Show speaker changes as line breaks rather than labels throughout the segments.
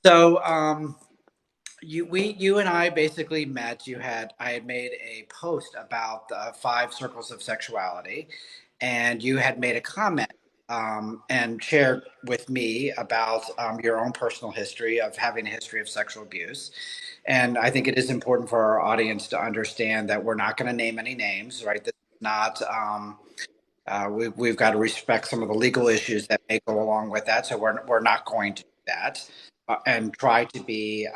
So, you and I basically met. I had made a post about the five circles of sexuality, and you had made a comment and shared with me about your own personal history of having a history of sexual abuse. And I think it is important for our audience to understand that we're not going to name any names, right? This is not. We've got to respect some of the legal issues that may go along with that, so we're not going to do that, and try to be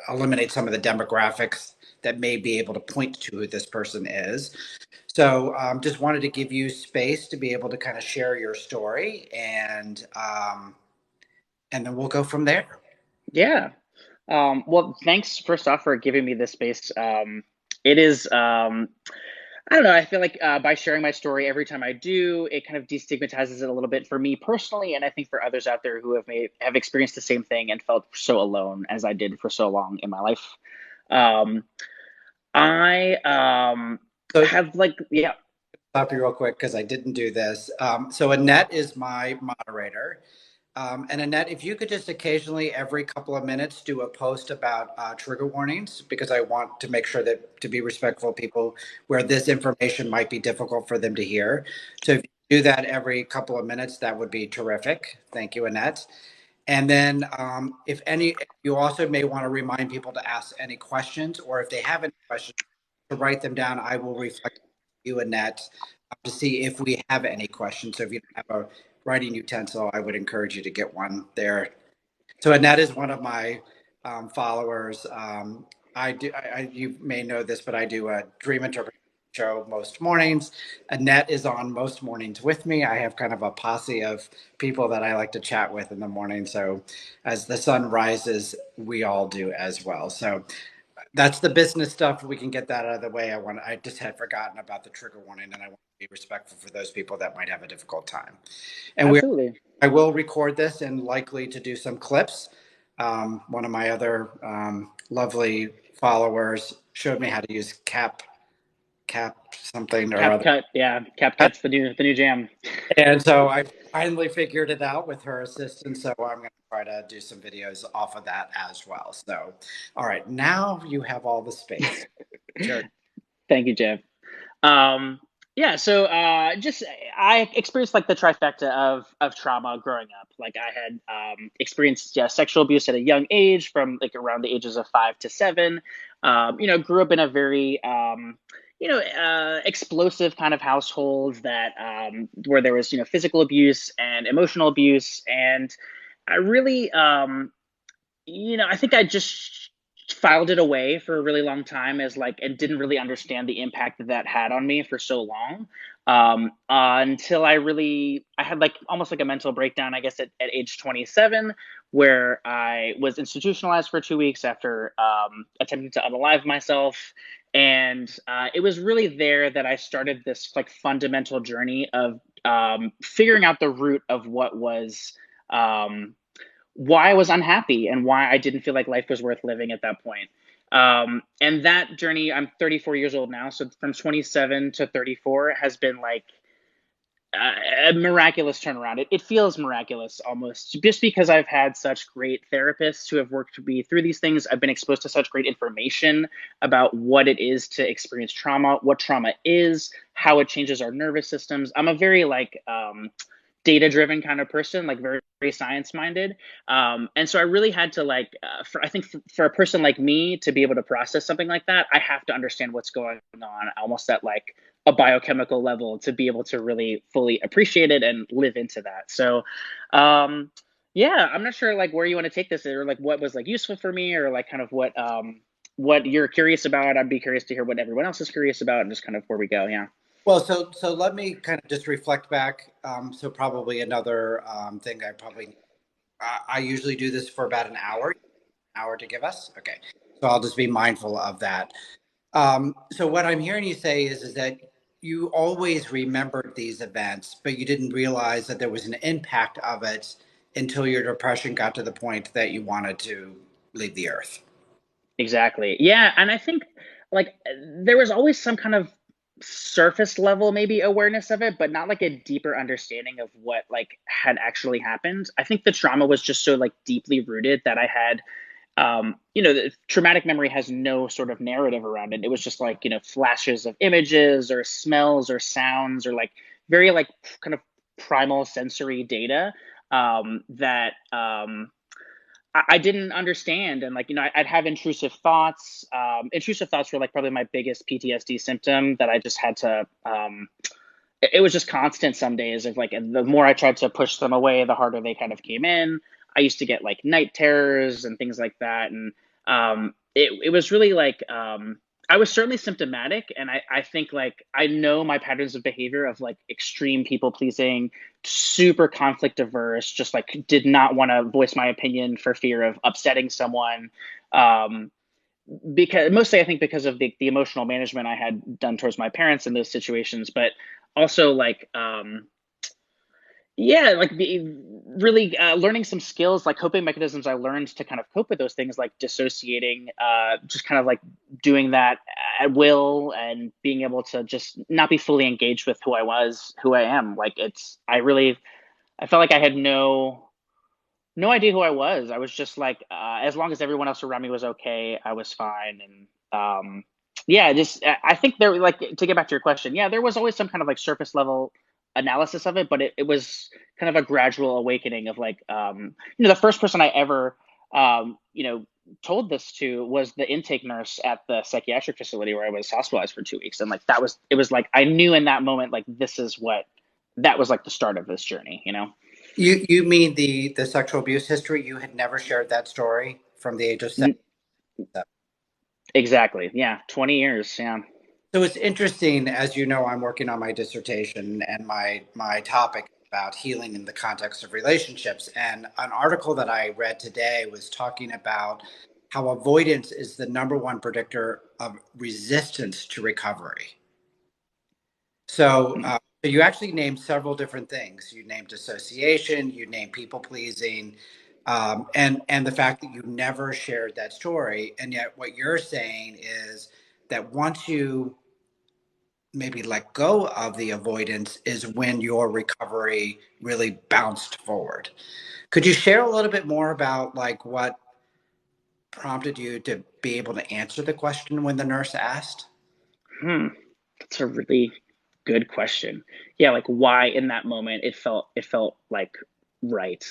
eliminate some of the demographics that may be able to point to who this person is. So, just wanted to give you space to be able to kind of share your story, and then we'll go from there.
Yeah. Well, thanks first off for giving me this space. It is, I don't know, I feel like by sharing my story every time I do, it kind of destigmatizes it a little bit for me personally, and I think for others out there who have experienced the same thing and felt so alone as I did for so long in my life. Um, I
So,
have like, yeah.
stop you real quick because I didn't do this. So Annette is my moderator. And Annette, if you could just occasionally, every couple of minutes, do a post about trigger warnings, because I want to make sure that to be respectful of people where this information might be difficult for them to hear. So if you do that every couple of minutes, that would be terrific. Thank you, Annette. And then if any, you also may want to remind people to ask any questions, or if they have any questions, to write them down. I will reflect you, Annette, to see if we have any questions. So if you don't have a writing utensil, I would encourage you to get one there. So Annette is one of my followers. You may know this, but I do a dream interpretation show most mornings. Annette is on most mornings with me. I have kind of a posse of people that I like to chat with in the morning. So as the sun rises, we all do as well. So that's the business stuff. We can get that out of the way. I just had forgotten about the trigger warning, and I want to be respectful for those people that might have a difficult time. And
Absolutely.
I will record this and likely to do some clips. One of my other lovely followers showed me how to use cap something or other.
CapCut, yeah, CapCut's the new jam.
And so I finally figured it out with her assistance. So I'm going to try to do some videos off of that as well. So, all right, now you have all the space. Sure.
Thank you, Jeff. Um, yeah, so just I experienced like the trifecta of trauma growing up. Like I had experienced sexual abuse at a young age, from like around the ages of 5 to 7. Grew up in a very explosive kind of household that where there was physical abuse and emotional abuse, and I really I think I just filed it away for a really long time as like, and didn't really understand the impact that had on me for so long. Until I had like almost like a mental breakdown, I guess, at age 27, where I was institutionalized for 2 weeks after attempting to unalive myself. And it was really there that I started this like fundamental journey of figuring out the root of what was um, why I was unhappy and why I didn't feel like life was worth living at that point. And that journey, I'm 34 years old now. So from 27 to 34 has been like a miraculous turnaround. It feels miraculous almost, just because I've had such great therapists who have worked me through these things. I've been exposed to such great information about what it is to experience trauma, what trauma is, how it changes our nervous systems. I'm a very like data driven kind of person, like very, very science minded. And so I really had to like, I think for a person like me to be able to process something like that, I have to understand what's going on almost at like a biochemical level to be able to really fully appreciate it and live into that. So, yeah, I'm not sure like where you want to take this, or like what was like useful for me, or like kind of what you're curious about. I'd be curious to hear what everyone else is curious about, and just kind of where we go. Yeah.
Well, so let me kind of just reflect back. So probably another thing I usually do this for about an hour to give us. Okay, so I'll just be mindful of that. So what I'm hearing you say is that you always remembered these events, but you didn't realize that there was an impact of it until your depression got to the point that you wanted to leave the earth.
Exactly. Yeah, and I think like there was always some kind of surface level maybe awareness of it, but not like a deeper understanding of what like had actually happened. I think the trauma was just so like deeply rooted that I had the traumatic memory has no sort of narrative around it. It was just like, flashes of images or smells or sounds or like very like kind of primal sensory data that I didn't understand. And like, I'd have intrusive thoughts. Intrusive thoughts were like probably my biggest PTSD symptom that I just had to, it was just constant some days of like, and the more I tried to push them away, the harder they kind of came in. I used to get like night terrors and things like that. And it was really like, I was certainly symptomatic. And I think like, I know my patterns of behavior of like extreme people pleasing, super conflict averse, just like did not want to voice my opinion for fear of upsetting someone. Um, because mostly I think because of the emotional management I had done towards my parents in those situations, but also like yeah, like really learning some skills, like coping mechanisms I learned to kind of cope with those things, like dissociating, just kind of like doing that at will and being able to just not be fully engaged with who I was, who I am. Like I felt like I had no idea who I was. I was just like, as long as everyone else around me was okay, I was fine. And yeah, just I think there, like, to get back to your question, yeah, there was always some kind of like surface level analysis of it, but it was kind of a gradual awakening of like, the first person I ever, told this to was the intake nurse at the psychiatric facility where I was hospitalized for 2 weeks. And like, it was like, I knew in that moment, like, that was like the start of this journey, you know?
You mean the sexual abuse history? You had never shared that story from the age of 7.
Exactly. Yeah. 20 years. Yeah.
So it's interesting, as you know, I'm working on my dissertation, and my topic is about healing in the context of relationships. And an article that I read today was talking about how avoidance is the number one predictor of resistance to recovery. So,
Hmm.
so you actually named several different things. You named dissociation, you named people pleasing, and the fact that you never shared that story. And yet, what you're saying is that once you maybe let go of the avoidance is when your recovery really bounced forward. Could you share a little bit more about like what prompted you to be able to answer the question when the nurse asked?
Hmm. That's a really good question. Yeah, like why in that moment it felt like right.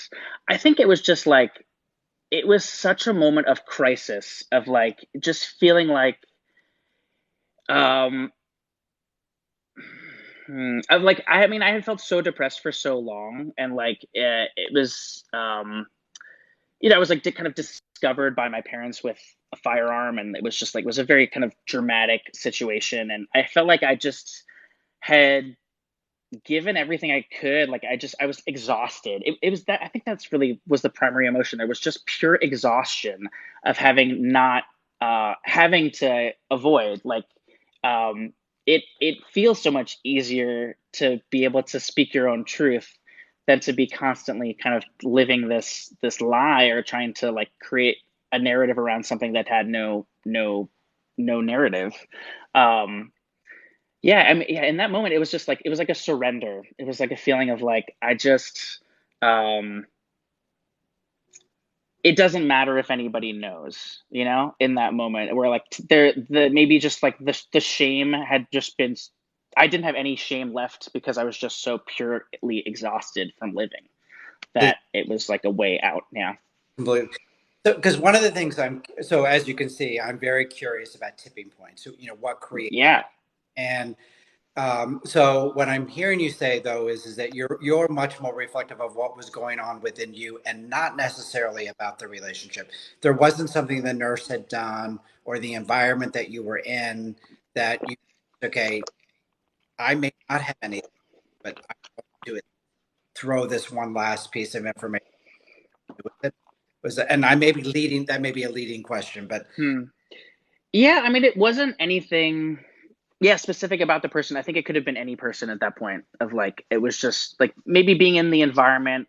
I think it was just like it was such a moment of crisis of like just feeling like um of like I mean I had felt so depressed for so long and like it was I was like kind of discovered by my parents with a firearm, and it was just like it was a very kind of dramatic situation, and I felt like I just had given everything I could. Like I was exhausted. It was that I think that's really was the primary emotion. There was just pure exhaustion of having not having to avoid like it feels so much easier to be able to speak your own truth than to be constantly kind of living this lie or trying to like create a narrative around something that had no narrative. Um, yeah, I mean, yeah, in that moment, it was just like it was like a surrender. It was like a feeling of like I just um it doesn't matter if anybody knows, in that moment where like the maybe just like the shame had just been I didn't have any shame left because I was just so purely exhausted from living
This
that it was like a way out. Yeah.
completely. So, because one of the things so as you can see, I'm very curious about tipping points. So, what creates,
Yeah.
and so what I'm hearing you say though is that you're much more reflective of what was going on within you and not necessarily about the relationship. There wasn't something the nurse had done or the environment that you were in that you okay, I may not have any, but I want to throw this one last piece of information with it. And I may be leading, that may be a leading question, but
Hmm. Yeah, I mean it wasn't anything, yeah, specific about the person. I think it could have been any person at that point of like it was just like maybe being in the environment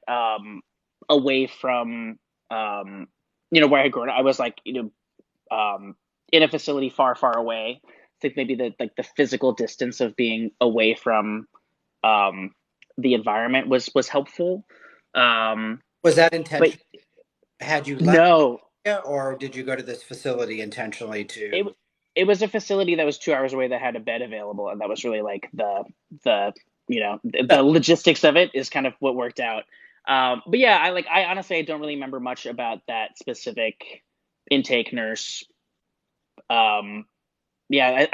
away from where I had grown up. I was like, in a facility far, far away think maybe the physical distance of being away from um, the environment was helpful. Um,
Was that
but
intentional? Had you left,
no,
or did you go to this facility intentionally
it
to?
it was a facility that was 2 hours away that had a bed available, and that was really like the the logistics of it is kind of what worked out. But yeah, I honestly I don't really remember much about that specific intake nurse. Um, yeah,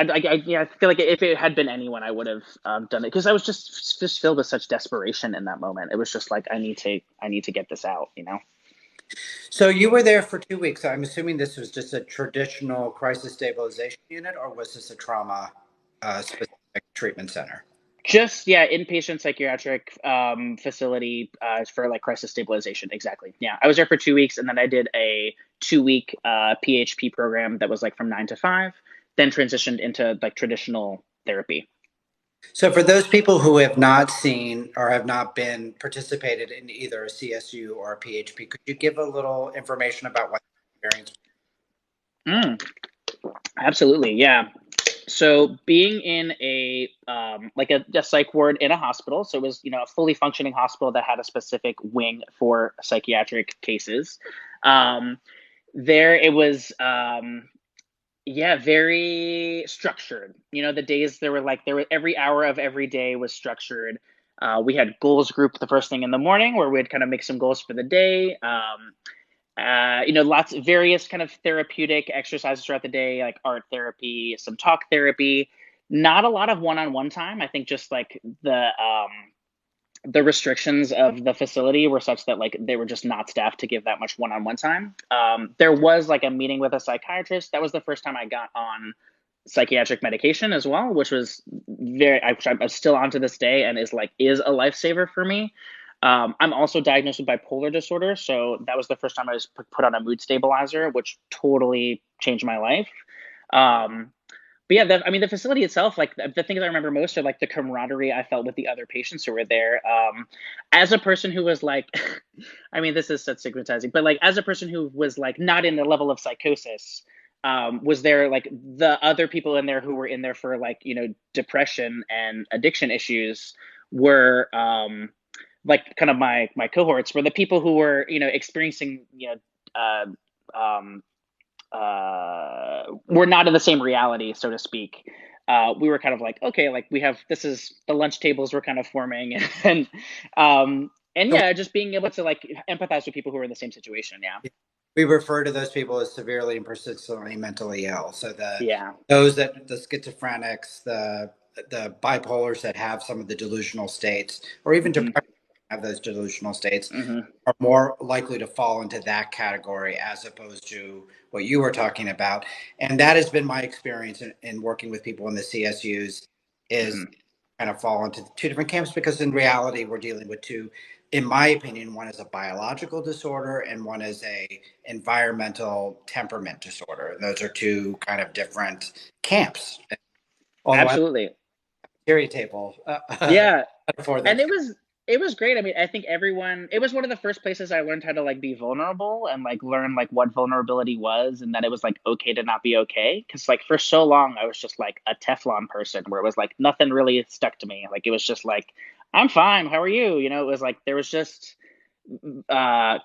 yeah, I feel like if it had been anyone, I would have done it because I was just filled with such desperation in that moment. It was just like I need to get this out, you know.
So you were there for 2 weeks. I'm assuming this was just a traditional crisis stabilization unit, or was this a trauma specific treatment center?
Just yeah, inpatient psychiatric facility for like crisis stabilization. Exactly. Yeah, I was there for 2 weeks, and then I did a 2 week PHP program that was like from 9 to 5, then transitioned into like traditional therapy.
So for those people who have not seen or have not been participated in either a CSU or a PHP, could you give a little information about what the experience?
Mm, absolutely. Yeah. So being in a like a psych ward in a hospital, so it was a fully functioning hospital that had a specific wing for psychiatric cases. Um, there it was yeah, very structured. The days there were every hour of every day was structured. We had goals group the first thing in the morning where we'd kind of make some goals for the day. Lots of various kind of therapeutic exercises throughout the day, like art therapy, some talk therapy. Not a lot of one-on-one time. I think just like the restrictions of the facility were such that like they were just not staffed to give that much one-on-one time. There was like a meeting with a psychiatrist. That was the first time I got on psychiatric medication as well, which was I'm still on to this day and is a lifesaver for me. I'm also diagnosed with bipolar disorder, so that was the first time I was put on a mood stabilizer, which totally changed my life. Um, but yeah, I mean, the facility itself, like the things I remember most are like the camaraderie I felt with the other patients who were there. As a person who was like, I mean, this is such stigmatizing, but like as a person who was like not in the level of psychosis, was there like the other people in there who were in there for like depression and addiction issues were like kind of my cohorts were the people who were experiencing uh, um, we're not in the same reality, so to speak. We were kind of like, okay, like we have this is the lunch tables we're kind of forming, and
So
yeah, just being able to like empathize with people who are in the same situation. Yeah,
we refer to those people as severely and persistently mentally ill. So
yeah,
the schizophrenics, the bipolars that have some of the delusional states, or even
hmm
depression have those delusional states,
hmm
are more likely to fall into that category as opposed to what you were talking about. And that has been my experience in working with people in the CSUs is
hmm
kind of fall into two different camps because in reality we're dealing with two, in my opinion, one is a biological disorder and one is a environmental temperament disorder. Those are two kind of different camps. Although I have
absolutely,
a theory table
yeah.
for them.
And it was great. I mean, I think everyone it was one of the first places I learned how to like be vulnerable and like learn like what vulnerability was and that it was like okay to not be okay. Cause like for so long I was just like a Teflon person where it was like nothing really stuck to me. Like it was just like, I'm fine, how are you? It was like there was just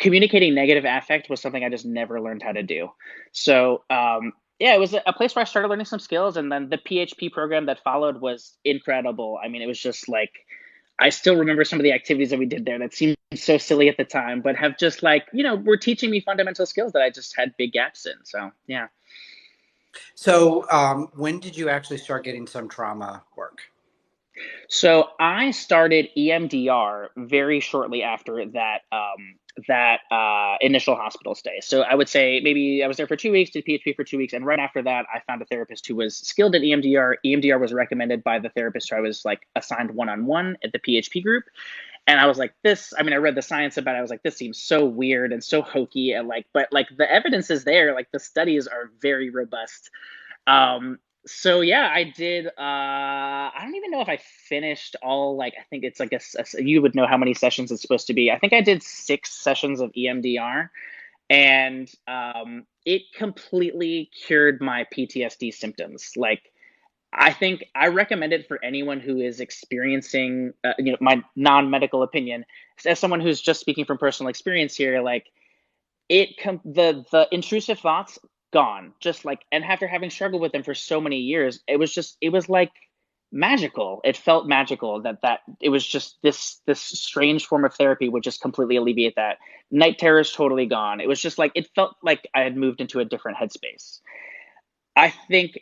communicating negative affect was something I just never learned how to do. So yeah, it was a place where I started learning some skills, and then the PHP program that followed was incredible. I mean, it was just like I still remember some of the activities that we did there that seemed so silly at the time, but have just like were teaching me fundamental skills that I just had big gaps in. So yeah.
So when did you actually start getting some trauma work?
So I started EMDR very shortly after that initial hospital stay. So I would say maybe I was there for 2 weeks, did PHP for 2 weeks, and right after that, I found a therapist who was skilled at EMDR. EMDR was recommended by the therapist who I was like assigned one-on-one at the PHP group, and I was like, this. I mean, I read the science about it. I was like, this seems so weird and so hokey, and like, but like the evidence is there. Like the studies are very robust. So yeah, I did. I don't even know if I finished all. Like, I think it's like you would know how many sessions it's supposed to be. I think I did 6 sessions of EMDR, and it completely cured my PTSD symptoms. Like, I think I recommend it for anyone who is experiencing, my non-medical opinion, as someone who's just speaking from personal experience here. Like the intrusive thoughts gone, just like, and after having struggled with them for so many years, it was like magical. It felt magical that it was just this strange form of therapy would just completely alleviate that. Night terrors totally gone. It was just like it felt like I had moved into a different headspace. I think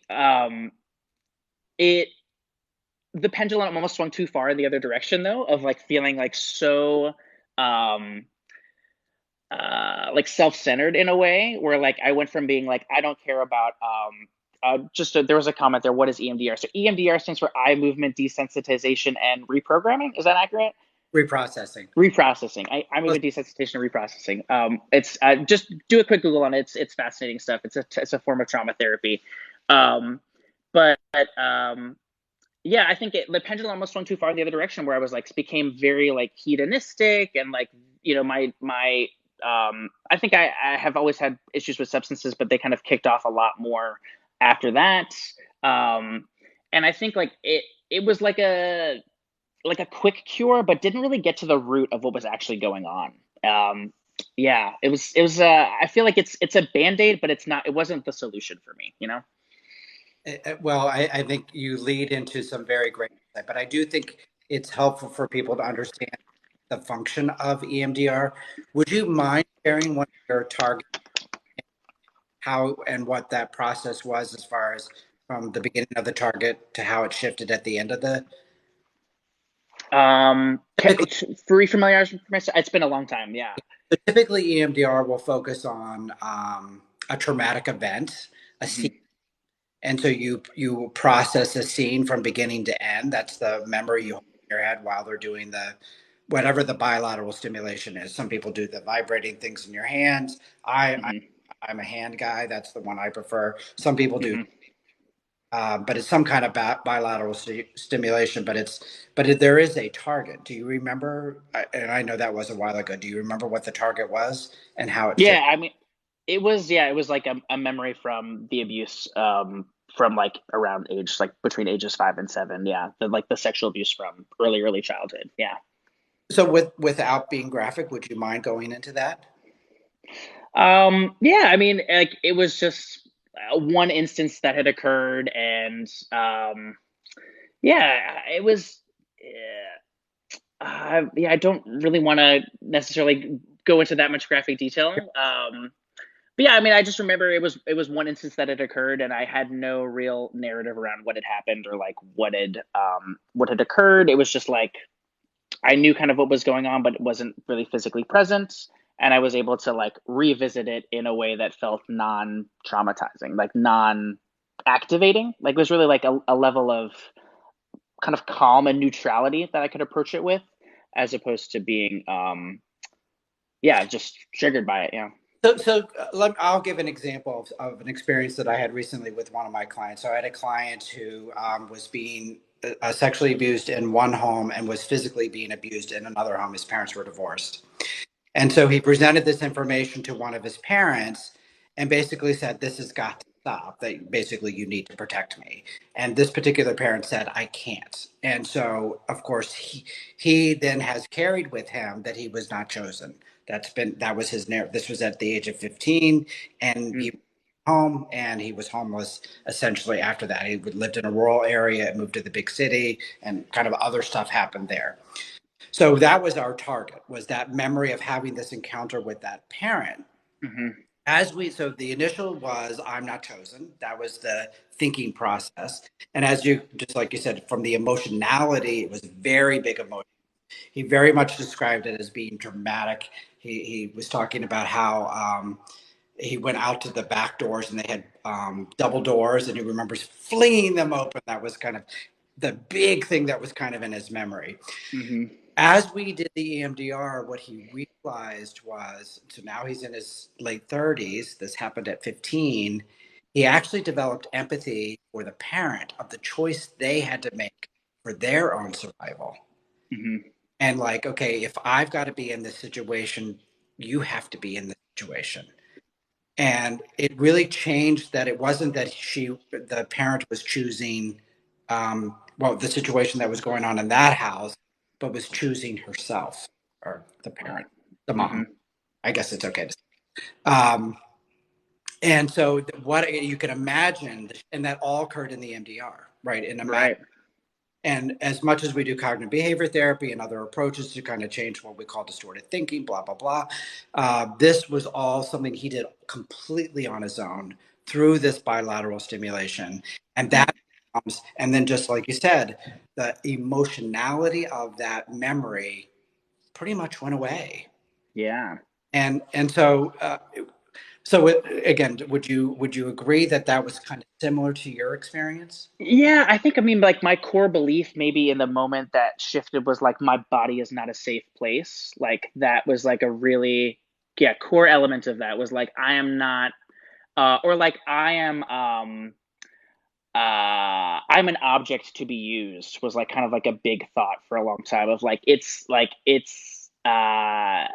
it the pendulum almost swung too far in the other direction, though, of like feeling like so um like self-centered in a way, where like I went from being like I don't care about there was a comment there, what is EMDR? So EMDR stands for eye movement desensitization and reprogramming. Is that accurate?
Reprocessing.
Reprocessing. I movement desensitization and reprocessing. It's just do a quick Google on it. It's fascinating stuff. It's a form of trauma therapy. um but yeah, I think the pendulum almost swung too far in the other direction, where I was like became very like hedonistic, and like, my I think I have always had issues with substances, but they kind of kicked off a lot more after that. Um, and I think like it was like a quick cure, but didn't really get to the root of what was actually going on. Yeah, it was. I feel like it's a band-aid, but it wasn't the solution for me.
Well, I think you lead into some very great insight, but I do think it's helpful for people to understand the function of EMDR. Would you mind sharing one of your target, how and what that process was as far as from the beginning of the target to how it shifted at the end of the typically,
For refamiliarize myself, it's been a long time. Yeah.
typically EMDR will focus on a traumatic event, a scene.
Hmm.
And so you process a scene from beginning to end. That's the memory you hold in your head while they're doing the whatever the bilateral stimulation is. Some people do the vibrating things in your hands.
Hmm.
I'm a hand guy. That's the one I prefer. Some people do,
Hmm.
but it's some kind of bilateral stimulation. There is a target. Do you remember? And I know that was a while ago. Do you remember what the target was and how it fit?
Yeah, I mean, it was like a memory from the abuse, from like around age, like between ages 5 and 7. Yeah, the sexual abuse from early childhood. Yeah.
So without being graphic, would you mind going into that?
Yeah, I mean, like it was just one instance that had occurred, and yeah, it was. Yeah, I don't really want to necessarily go into that much graphic detail. But yeah, I mean, I just remember it was one instance that had occurred, and I had no real narrative around what had happened, or like what had occurred. It was just like I knew kind of what was going on, but it wasn't really physically present, and I was able to like revisit it in a way that felt non-traumatizing, like non-activating. Like it was really like a level of kind of calm and neutrality that I could approach it with, as opposed to being yeah, just triggered by it. Yeah.
I'll give an example of an experience that I had recently with one of my clients. So I had a client who was being sexually abused in one home and was physically being abused in another home. His parents were divorced. And so he presented this information to one of his parents and basically said, "This has got to stop. That basically you need to protect me." And this particular parent said, "I can't." And so, of course, he then has carried with him that he was not chosen. That was his narrative. This was at the age of 15, and he
Mm-hmm.
home and he was homeless essentially after that. He lived in a rural area and moved to the big city, and kind of other stuff happened there. So that was our target, was that memory of having this encounter with that parent.
Mm-hmm.
So the initial was I'm not chosen. That was the thinking process. And as you, just like you said, from the emotionality, it was very big emotion. He very much described it as being dramatic. He was talking about how he went out to the back doors and they had double doors, and he remembers flinging them open. That was kind of the big thing that was kind of in his memory.
Mm-hmm.
As we did the EMDR, what he realized was, so now he's in his late 30s. This happened at 15. He actually developed empathy for the parent of the choice they had to make for their own survival.
Mm-hmm.
And like, okay, if I've got to be in this situation, you have to be in this situation. And it really changed that it wasn't that the parent was choosing well, the situation that was going on in that house, but was choosing herself or the parent, the mom.
Hmm.
I guess it's okay to say. And so, what you can imagine, and that all occurred in the MDR, right? In a matter.
Right.
And as much as we do cognitive behavior therapy and other approaches to kind of change what we call distorted thinking, blah, blah, blah, this was all something he did completely on his own through this bilateral stimulation. And
Hmm.
that comes, and then just like you said, the emotionality of that memory pretty much went away.
Yeah.
And so, again, would you agree that that was kind of similar to your experience?
Yeah, I think, I mean, like my core belief maybe in the moment that shifted was like my body is not a safe place. Like that was like a really, yeah, core element of that was like I am not or like I'm an object to be used was like kind of like a big thought for a long time of I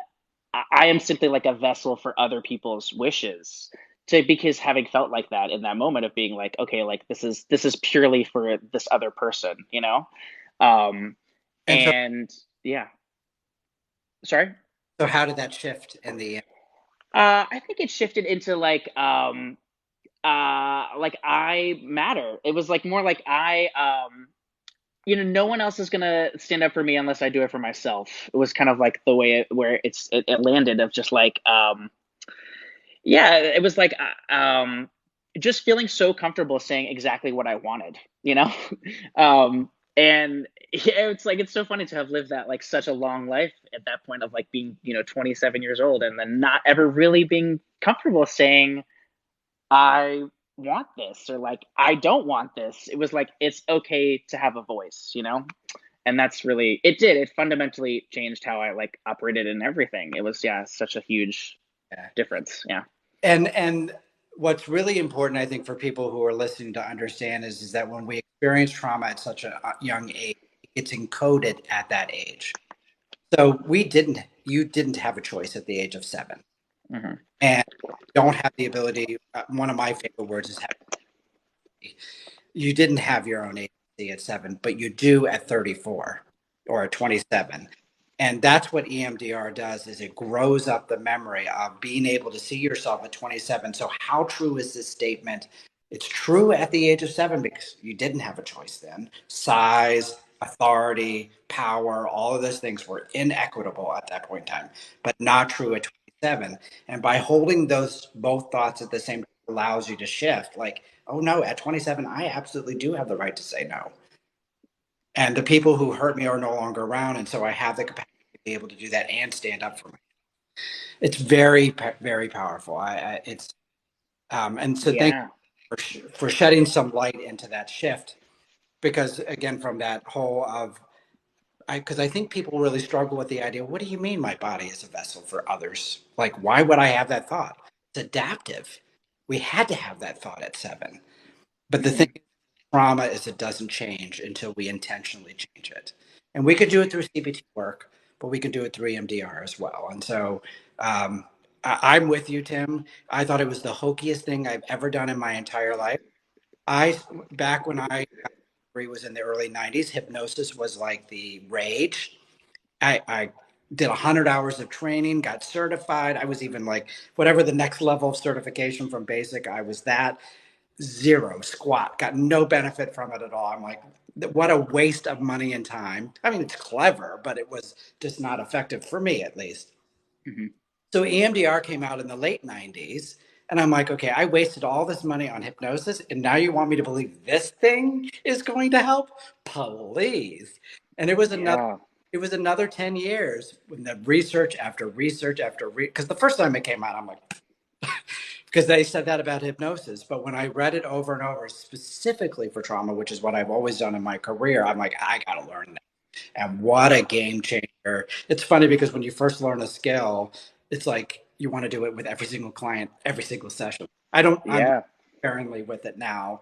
am simply like a vessel for other people's wishes. To because having felt like that in that moment of being like, okay, like this is purely for this other person, you know? Um,
And so,
and yeah, sorry.
so how did that shift in the end?
I think it shifted into like I matter. It was like more like no one else is gonna stand up for me unless I do it for myself. It was kind of like the way it landed of just like yeah, it was like just feeling so comfortable saying exactly what I wanted, you know? And yeah, it's like it's so funny to have lived that like such a long life at that point of like being, 27 years old and then not ever really being comfortable saying I want this or like I don't want this. It was like it's okay to have a voice, you know? And that's really it fundamentally changed how I like operated in everything. It was yeah, such a huge
Yeah.
difference. Yeah.
And what's really important, I think, for people who are listening to understand is that when we experience trauma at such a young age, it's encoded at that age. So you didn't have a choice at the age of 7,
Hmm.
and don't have the ability. One of my favorite words is have. You didn't have your own agency at 7, but you do at 34 or at 27. And that's what EMDR does is it grows up the memory of being able to see yourself at 27. So how true is this statement? It's true at the age of 7 because you didn't have a choice then. Size, authority, power, all of those things were inequitable at that point in time, but not true at 27. And by holding those both thoughts at the same time allows you to shift like, oh no, at 27, I absolutely do have the right to say no. And the people who hurt me are no longer around. And so I have the capacity to be able to do that and stand up for me. It's very, very powerful. And so thank
Yeah.
you for shedding some light into that shift. Because again, from that whole because I think people really struggle with the idea, what do you mean my body is a vessel for others? Like, why would I have that thought? It's adaptive. We had to have that thought at 7. But the thing
Hmm.
trauma is it doesn't change until we intentionally change it. And we could do it through CBT work, but we can do it through EMDR as well. And so I'm with you, Tim. I thought it was the hokiest thing I've ever done in my entire life. I back when I was in the early 90s, hypnosis was like the rage. I did 100 hours of training, got certified. I was even like whatever the next level of certification from basic, I was that. Zero squat, got no benefit from it at all. I'm like, what a waste of money and time. I mean, it's clever, but it was just not effective for me at least.
Hmm.
So EMDR came out in the late 90s. And I'm like, okay, I wasted all this money on hypnosis. And now you want me to believe this thing is going to help? Please. And
Yeah.
it was another 10 years when the research after research after because the first time it came out, I'm like, because they said that about hypnosis. But when I read it over and over, specifically for trauma, which is what I've always done in my career, I'm like, I got to learn that. And what a game changer. It's funny because when you first learn a skill, it's like you want to do it with every single client, every single session. I'm
Yeah.
sparingly with it now.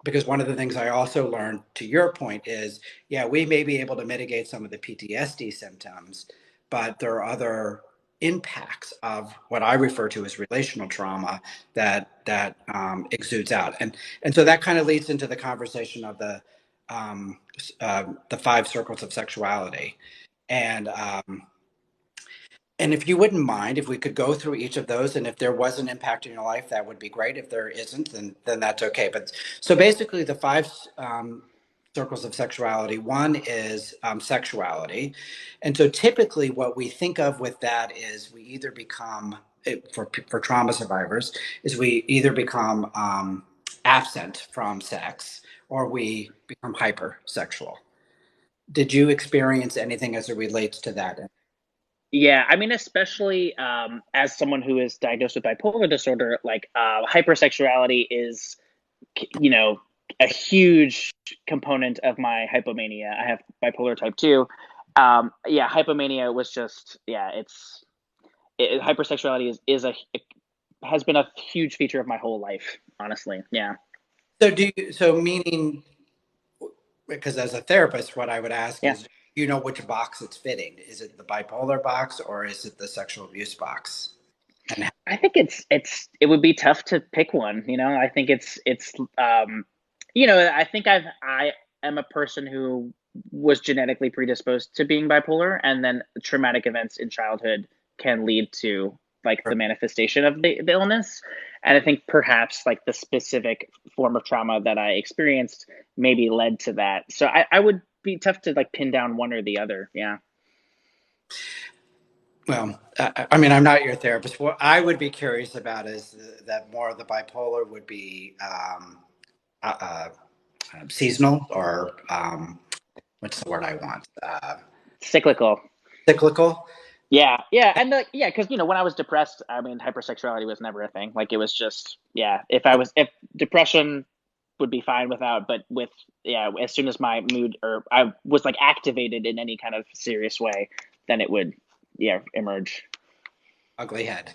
Because one of the things I also learned, to your point, is yeah, we may be able to mitigate some of the PTSD symptoms, but there are other impacts of what I refer to as relational trauma exudes out, and so that kind of leads into the conversation of the five circles of sexuality, and and if you wouldn't mind, if we could go through each of those, and if there was an impact in your life, that would be great. If there isn't, then that's okay. But so basically, the five circles of sexuality. One is sexuality, and so typically, what we think of with that is we either become for trauma survivors is we either become absent from sex or we become hypersexual. Did you experience anything as it relates to that?
Yeah, I mean, especially as someone who is diagnosed with bipolar disorder, like hypersexuality is, you know, a huge component of my hypomania. I have bipolar type 2. Yeah, hypomania was just, yeah, hypersexuality is it has been a huge feature of my whole life, honestly. Yeah.
So meaning, because as a therapist, what I would ask
Yeah.
is, you know which box it's fitting? Is it the bipolar box or is it the sexual abuse box? And
I think it would be tough to pick one, I think I think I am a person who was genetically predisposed to being bipolar, and then traumatic events in childhood can lead to like the manifestation of the illness. And I think perhaps like the specific form of trauma that I experienced maybe led to that. So I would be tough to like pin down one or the other. Yeah.
well, I mean, I'm not your therapist. What I would be curious about is that more of the bipolar would be uh, uh, seasonal or what's the word I want?
Cyclical.
Cyclical.
Yeah, and yeah, because when I was depressed, I mean, hypersexuality was never a thing. Like it was just, yeah. If depression would be fine without, but with, yeah, as soon as my mood or I was like activated in any kind of serious way, then it would, yeah, emerge.
Ugly head.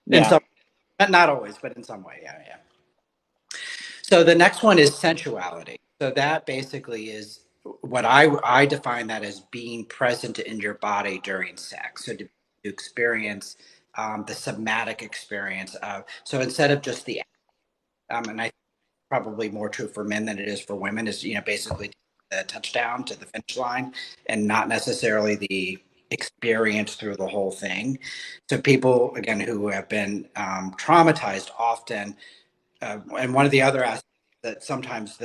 In
Yeah.
some, not always, but in some way, yeah, yeah. So the next one is sensuality. So that basically is what I define that as being present in your body during sex. So to experience the somatic experience of, so instead of just the and I probably more true for men than it is for women is basically the touchdown to the finish line and not necessarily the experience through the whole thing. So people again who have been traumatized often and one of the other aspects that sometimes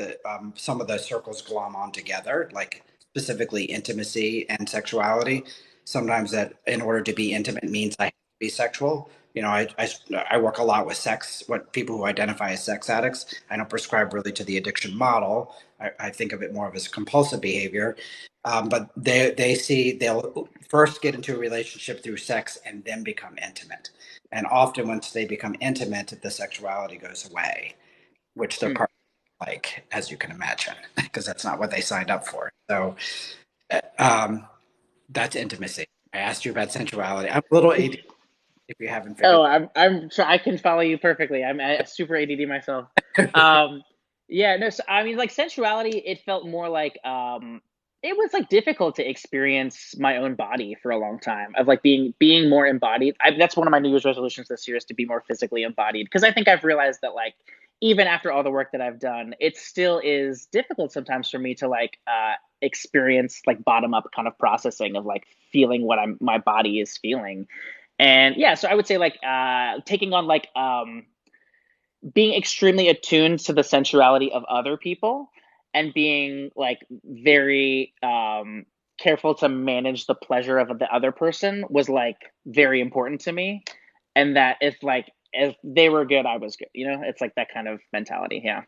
some of the circles glom on together, like specifically intimacy and sexuality. Sometimes that in order to be intimate means I have to be sexual. I work a lot with what people who identify as sex addicts. I don't prescribe really to the addiction model. I think of it more of as compulsive behavior. But they'll first get into a relationship through sex and then become intimate. And often, once they become intimate, the sexuality goes away, which they're
Hmm.
part like, as you can imagine, because that's not what they signed up for. So um, that's intimacy. I asked you about sensuality. I'm a little ADD if you haven't figured.
Oh, I'm sure I can follow you perfectly. I'm a super ADD myself. Um, yeah, no, so, I mean, like sensuality, it felt more like it was like difficult to experience my own body for a long time of like being more embodied. That's one of my New Year's resolutions this year is to be more physically embodied because I think I've realized that like even after all the work that I've done, it still is difficult sometimes for me to like experience like bottom up kind of processing of like feeling what my body is feeling. And yeah, so I would say like taking on like being extremely attuned to the sensuality of other people and being like very careful to manage the pleasure of the other person was like very important to me. And that if they were good, I was good. It's like that kind of mentality. Yeah.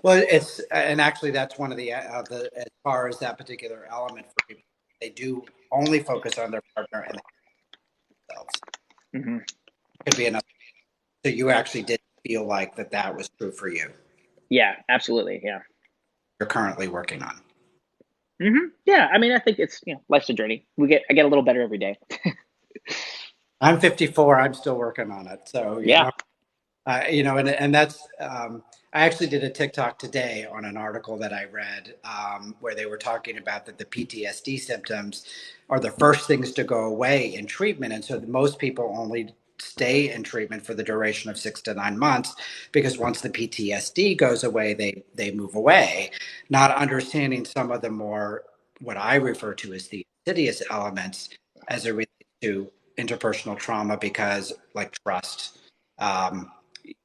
Well, it's and actually that's one of the as far as that particular element for people, they do only focus on their partner and themselves.
Hmm.
Could be another. So you actually did feel like that was true for you.
Yeah, absolutely. Yeah.
You're currently working on.
Yeah. I mean, I think it's, life's a journey. I get a little better every day.
I'm 54. I'm still working on it. So
Yeah.
And that's I actually did a TikTok today on an article that I read where they were talking about that the PTSD symptoms are the first things to go away in treatment, and so most people only stay in treatment for the duration of 6 to 9 months because once the PTSD goes away, they move away, not understanding some of the more what I refer to as the insidious elements as it relates to interpersonal trauma, because like trust. Um,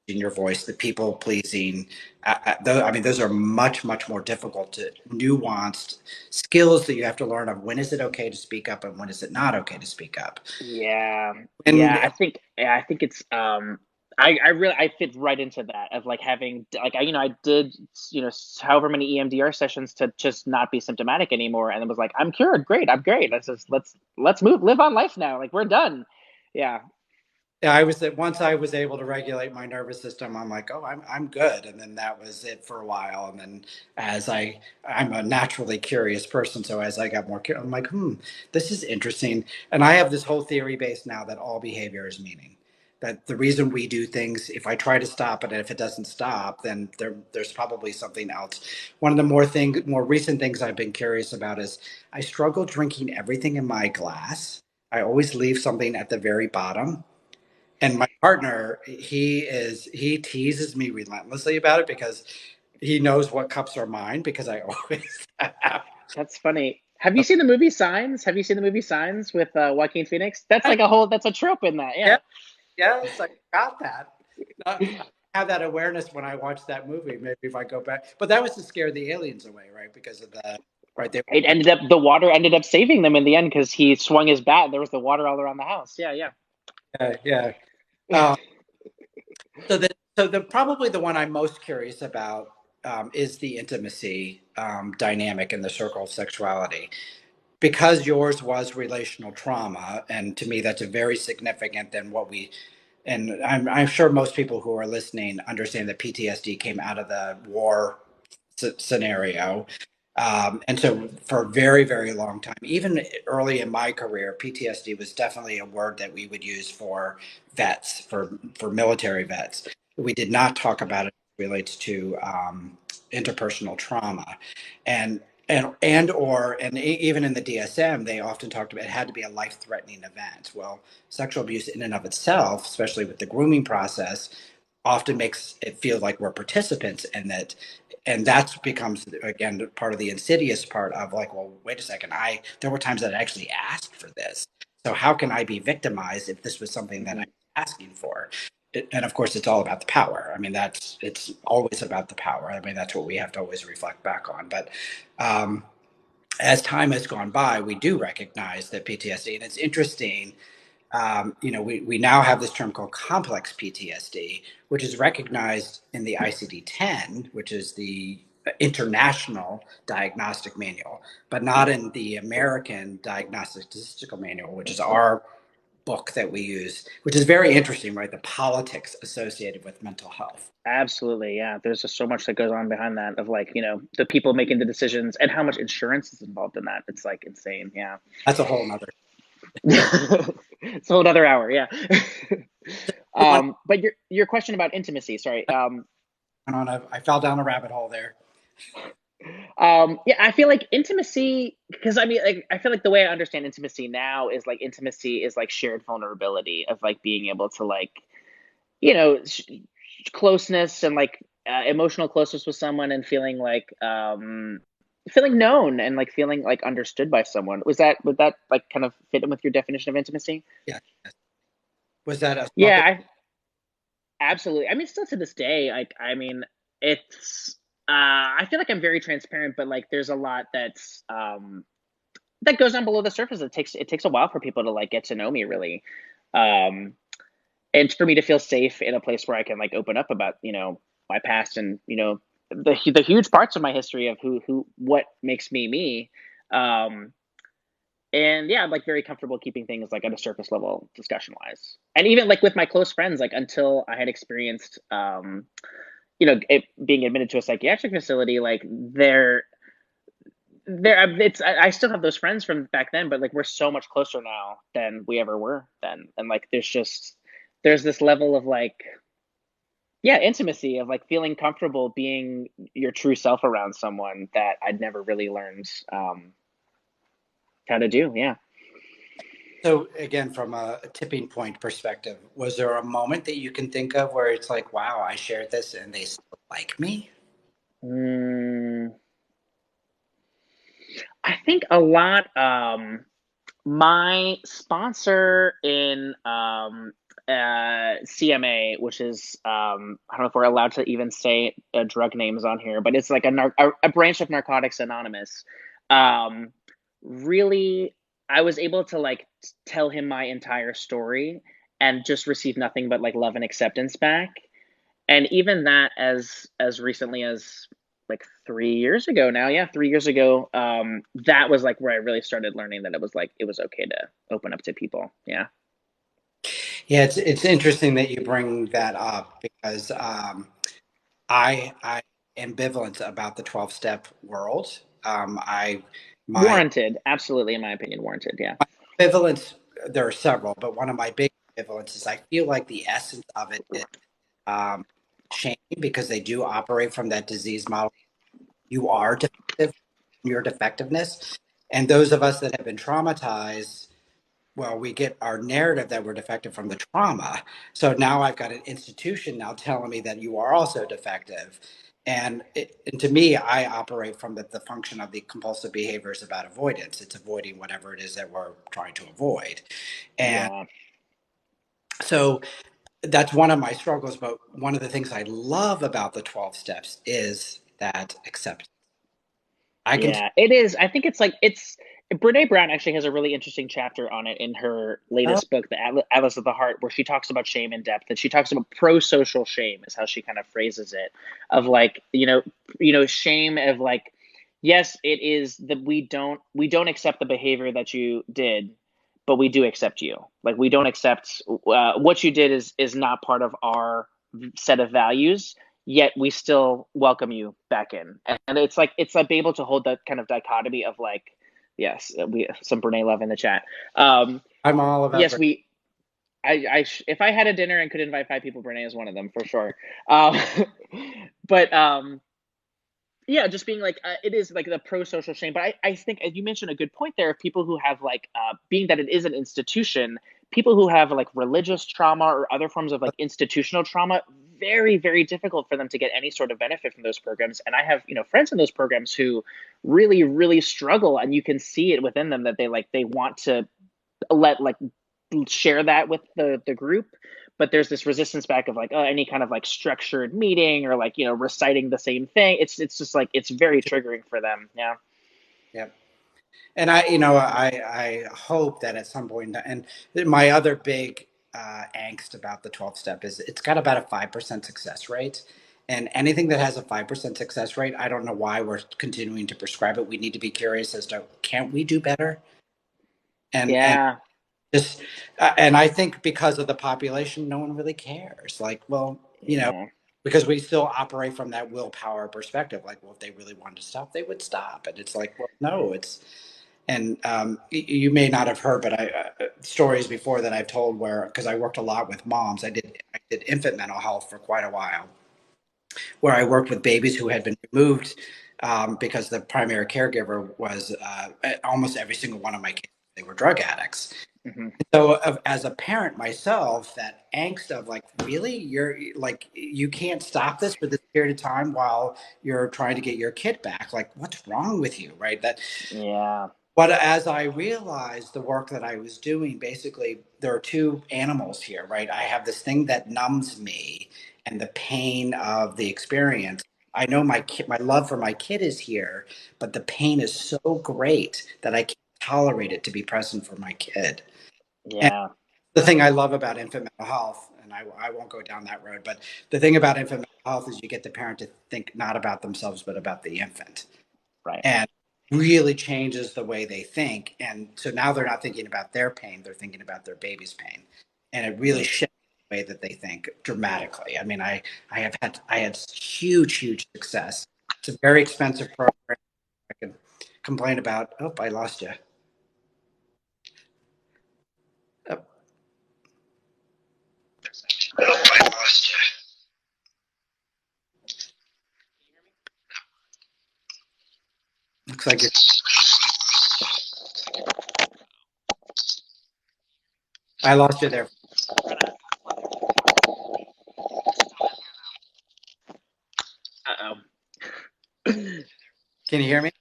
in your voice, the people pleasing. I mean, those are much, much more difficult to nuanced skills that you have to learn of when is it okay to speak up and when is it not okay to speak up.
Yeah,
And
I think it's I really I fit right into that of like having like I did however many EMDR sessions to just not be symptomatic anymore, and it was like I'm cured, great, I'm great. Let's move, live on life now, like we're done. Yeah.
I was that once I was able to regulate my nervous system, I'm like, oh, I'm good. And then that was it for a while. And then I'm a naturally curious person, so as I got more curious, I'm like, this is interesting. And I have this whole theory base now that all behavior is meaning. That the reason we do things, if I try to stop it, and if it doesn't stop, then there's probably something else. One of the more recent things I've been curious about is I struggle drinking everything in my glass. I always leave something at the very bottom, and my partner, he teases me relentlessly about it because he knows what cups are mine because I always have.
That's funny. Have you seen the movie Signs? Have you seen the movie Signs with Joaquin Phoenix? That's like a whole, that's a trope in that.
Yeah,
Yeah.
yes, I got that. I have that awareness when I watch that movie. Maybe if I go back, but that was to scare the aliens away, right? Because of the right they
It ended up, the water ended up saving them in the end because he swung his bat. There was the water all around the house. Yeah, yeah.
yeah. Um, so the probably the one I'm most curious about is the intimacy dynamic in the circle of sexuality, because yours was relational trauma, and to me that's a very significant than what we, and I'm sure most people who are listening understand that PTSD came out of the war scenario. And so for a very, very long time, even early in my career, PTSD was definitely a word that we would use for vets, for military vets. We did not talk about it as it relates to interpersonal trauma. And even in the DSM, they often talked about it had to be a life-threatening event. Well, sexual abuse in and of itself, especially with the grooming process, often makes it feel like we're participants, and that becomes again part of the insidious part of like, well, wait a second, I there were times that I actually asked for this, so how can I be victimized if this was something that I'm
Mhm.
asking for? And of course it's all about the power. I mean, it's always about the power. I mean, that's what we have to always reflect back on. But um, as time has gone by, we do recognize that PTSD, and it's interesting. We now have this term called complex PTSD, which is recognized in the ICD-10, which is the International Diagnostic Manual, but not in the American Diagnostic Statistical Manual, which is our book that we use, which is very interesting, right? The politics associated with mental health.
Absolutely. Yeah. There's just so much that goes on behind that of like, the people making the decisions and how much insurance is involved in that. It's like insane. Yeah.
That's a whole nother.
It's a whole other hour. Yeah.
The one
But your question about intimacy, sorry.
I fell down a rabbit hole there.
Yeah, I feel like intimacy, because I mean, like, I feel like the way I understand intimacy now is like intimacy is like shared vulnerability of like being able to like, you know, closeness and like emotional closeness with someone and feeling like, feeling known and like feeling like understood by someone. Would that like kind of fit in with your definition of intimacy?
Yeah. Was that a
Yeah, absolutely. I mean, still to this day, like, I mean, it's, I feel like I'm very transparent, but like, there's a lot that goes on below the surface. It takes a while for people to like get to know me really, um, and for me to feel safe in a place where I can like open up about my past and the huge parts of my history of who what makes me me. Um, and yeah, I'm like very comfortable keeping things like at a surface level discussion wise, and even like with my close friends, like until I had experienced being admitted to a psychiatric facility, like it's I still have those friends from back then, but like we're so much closer now than we ever were then, and like there's this level of like Yeah, intimacy of like feeling comfortable being your true self around someone that I'd never really learned how to do. Yeah.
So again, from a tipping point perspective, was there a moment that you can think of where it's like, wow, I shared this and they still like me?
Mm, I think a lot. My sponsor in CMA, which is I don't know if we're allowed to even say drug names on here, but it's like a branch of Narcotics Anonymous. Um, really, I was able to like tell him my entire story and just receive nothing but like love and acceptance back. And even that, as recently as like 3 years ago now, yeah, 3 years ago, that was like where I really started learning that it was okay to open up to people. Yeah.
Yeah, it's interesting that you bring that up because I ambivalent about the 12-step world. I my
Warranted, absolutely, in my opinion, warranted. Yeah.
ambivalence, there are several, but one of my big ambivalences is I feel like the essence of it is um, shame because they do operate from that disease model. You are defective, your defectiveness, and those of us that have been traumatized, well, we get our narrative that we're defective from the trauma. So now I've got an institution now telling me that you are also defective. And to me, I operate from the function of the compulsive behaviors about avoidance. It's avoiding whatever it is that we're trying to avoid. And
Yeah.
so that's one of my struggles. But one of the things I love about the 12 steps is that acceptance. I can
Yeah, it is. I think it's like it's Brene Brown actually has a really interesting chapter on it in her
tell,
latest book, The Atlas of the Heart, where she talks about shame in depth, and she talks about pro-social shame is how she kind of phrases it, of like shame of like, yes, it is that we don't accept the behavior that you did, but we do accept you. Like we don't accept what you did is not part of our set of values, yet we still welcome you back in. And it's like able to hold that kind of dichotomy of like, yes, we some Brene love in the chat.
I'm all about.
Yes, we. If I had a dinner and could invite 5 people, Brene is one of them for sure. Um, but yeah, just being like it is like the pro-social shame, but I think you mentioned a good point there of people who have like being that it is an institution, people who have like religious trauma or other forms of like institutional trauma, very difficult for them to get any sort of benefit from those programs. And I have friends in those programs who really struggle, and you can see it within them that they want to let like share that with the group, but there's this resistance back of like, oh, any kind of like structured meeting or like reciting the same thing. It's just like it's very triggering for them. Yeah.
Yep. And I hope that at some point, and my other big angst about the 12 step is it's got about a 5% success rate. And anything that has a 5% success rate, I don't know why we're continuing to prescribe it. We need to be curious as to can't we do better? And
Yeah.
just and I think because of the population, no one really cares. Like, well,
Yeah.
because we still operate from that willpower perspective. Like, well, if they really wanted to stop, they would stop. And it's like, well, no, it's and you may not have heard, but I stories before that I've told where because I worked a lot with moms. I did infant mental health for quite a while, where I worked with babies who had been removed because the primary caregiver was almost every single one of my kids. They were drug addicts.
Hmm.
So, as a parent myself, that angst of like, really, you're like, you can't stop this for this period of time while you're trying to get your kid back. Like, what's wrong with you, right? That
Yeah.
but as I realized the work that I was doing, basically, there are two animals here, right? I have this thing that numbs me and the pain of the experience. I know my love for my kid is here, but the pain is so great that I can't tolerate it to be present for my kid. And
Yeah.
the thing I love about infant mental health, and I won't go down that road, but the thing about infant mental health is you get the parent to think not about themselves, but about the infant
Right.
and really changes the way they think. And so now they're not thinking about their pain, they're thinking about their baby's pain. And it really
Mm.
shifts the way that they think dramatically. I mean, I had huge success. It's a very expensive program. I could complain about, oh, I lost you. Oh, I lost you. like you're, I lost you there.
Uh-oh.
Can you hear me?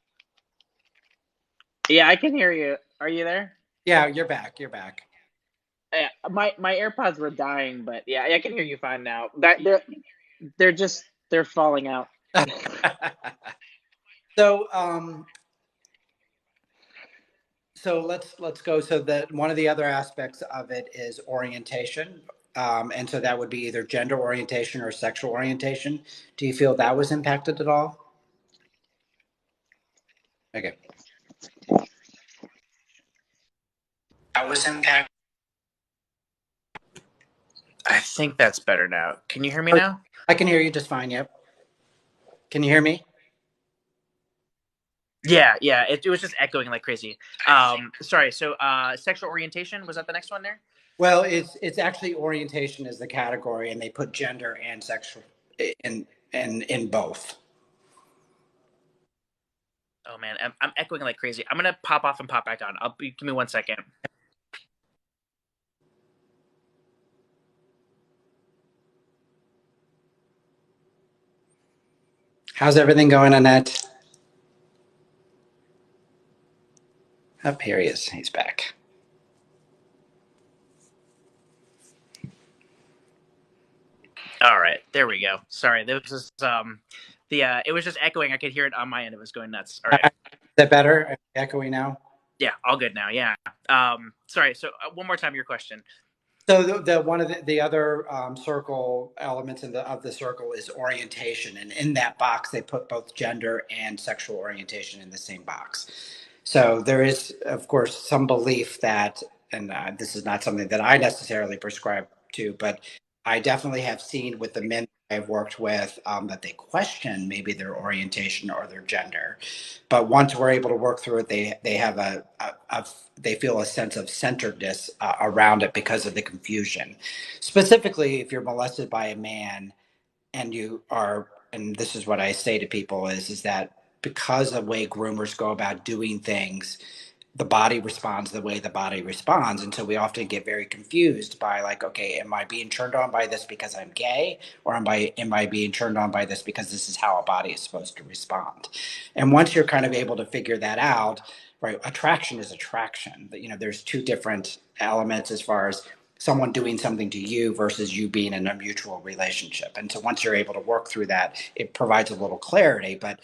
Yeah, I can hear you. Are you there?
Yeah, you're back. You're back.
Yeah, my AirPods were dying, but yeah, I can hear you fine now. They're falling out.
so, so let's go. So that one of the other aspects of it is orientation, and so that would be either gender orientation or sexual orientation. Do you feel that was impacted at all? Okay. That was impacted.
I think that's better now. Can you hear me now?
I can hear you just fine. Yep. Can you hear me?
Yeah, yeah. It was just echoing like crazy. Sorry. So, sexual orientation was that the next one there?
Well, it's actually orientation is the category, and they put gender and sexual in both.
Oh man, I'm echoing like crazy. I'm gonna pop off and pop back on. Give me 1 second.
How's everything going, Annette? Up here he is. He's back.
All right, there we go. Sorry, this was the it was just echoing. I could hear it on my end. It was going nuts. All right.
Is that better? Echoey now.
Yeah, all good now. Yeah. Sorry. So one more time, your question.
So the one of the other circle elements of the circle is orientation, and in that box they put both gender and sexual orientation in the same box. So there is, of course, some belief that, and this is not something that I necessarily prescribe to, but I definitely have seen with the men I've worked with that they question maybe their orientation or their gender, but once we're able to work through it, they have they feel a sense of centeredness around it because of the confusion. Specifically, if you're molested by a man and you are, and this is what I say to people is that because of the way groomers go about doing things, the body responds the way the body responds. And so we often get very confused by like, okay, am I being turned on by this because I'm gay? Or am I being turned on by this because this is how a body is supposed to respond? And once you're kind of able to figure that out, right, attraction is attraction. But, there's two different elements as far as someone doing something to you versus you being in a mutual relationship. And so once you're able to work through that, it provides a little clarity. But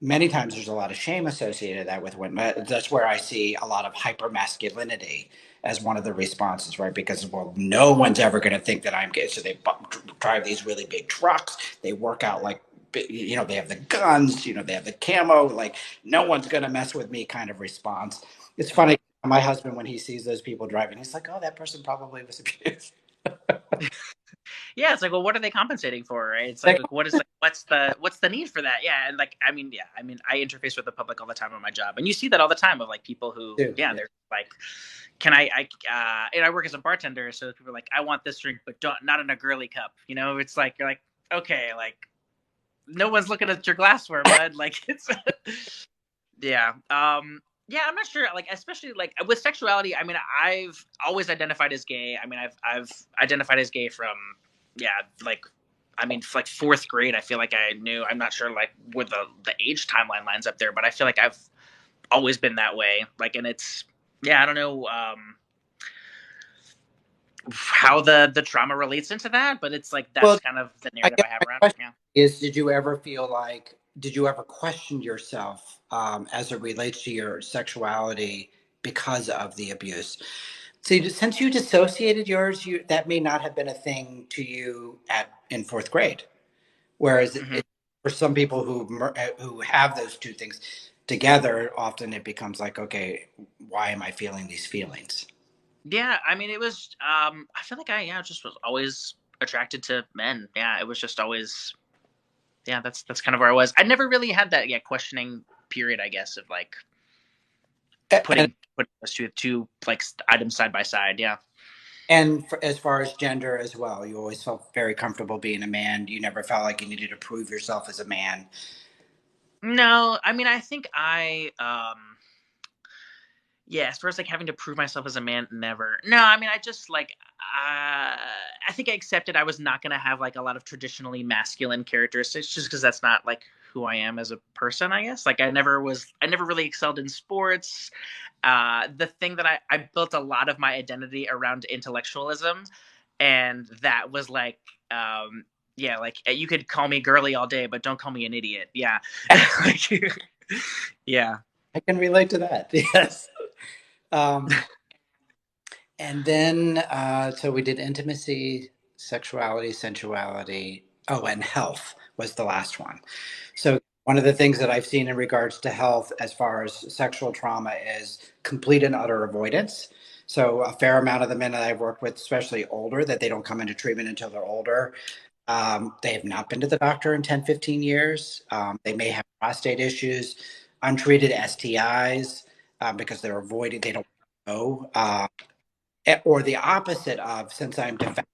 many times there's a lot of shame associated with that with women. That's where I see a lot of hyper masculinity as one of the responses, right? Because well, no one's ever going to think that I'm gay, so they drive these really big trucks. They work out like they have the guns, they have the camo. Like no one's going to mess with me, kind of response. It's funny. My husband, when he sees those people driving, he's like, "Oh, that person probably was abused."
Yeah, it's like, well, what are they compensating for, right? It's like, what is like, what's the need for that? Yeah, and like, I mean, yeah, I mean, I interface with the public all the time on my job, and you see that all the time of like people who,
Too.
yeah,
Yeah.
they're like, can and I work as a bartender, so people are like, I want this drink, but don't not in a girly cup. It's like you're like, okay, like, no one's looking at your glassware, bud. Like, it's, yeah. Yeah, I'm not sure. Like, especially like with sexuality. I mean, I've always identified as gay. I mean, I've identified as gay from, yeah, like, I mean, like fourth grade. I feel like I knew. I'm not sure like where the age timeline lines up there, but I feel like I've always been that way. Like, and it's, yeah, I don't know how the trauma relates into that, but it's like
Well,
that's kind of the
I
narrative
guess
I have
my
around it.
question
Yeah.
is, did you ever question yourself as it relates to your sexuality because of the abuse? See, since you dissociated yours, that may not have been a thing to you in fourth grade. Whereas
Hmm.
for some people who have those two things together, often it becomes like, okay, why am I feeling these feelings?
Yeah, I mean, it was. I feel like I yeah just was always attracted to men. Yeah, it was just always yeah, that's kind of where I was. I never really had that questioning period, I guess, of like
And
putting those two like items side by side. Yeah.
as far as gender as well, you always felt very comfortable being a man. You never felt like you needed to prove yourself as a man.
No, I mean, I think yeah, as far as like having to prove myself as a man, never. No, I mean, I just like, I think I accepted I was not going to have like a lot of traditionally masculine characteristics just because that's not like who I am as a person, I guess. Like, I never really excelled in sports. The thing that I built a lot of my identity around intellectualism, and that was like, yeah, like you could call me girly all day, but don't call me an idiot. Yeah. Like, yeah.
I can relate to that. Yes. Um, and then, so we did intimacy, sexuality, sensuality. Oh, and health was the last one. So, one of the things that I've seen in regards to health as far as sexual trauma is complete and utter avoidance. So, a fair amount of the men that I've worked with, especially older, that they don't come into treatment until they're older. They have not been to the doctor in 10, 15 years. They may have prostate issues, untreated STIs because they're avoiding, they don't know. Or the opposite of, since I'm defective,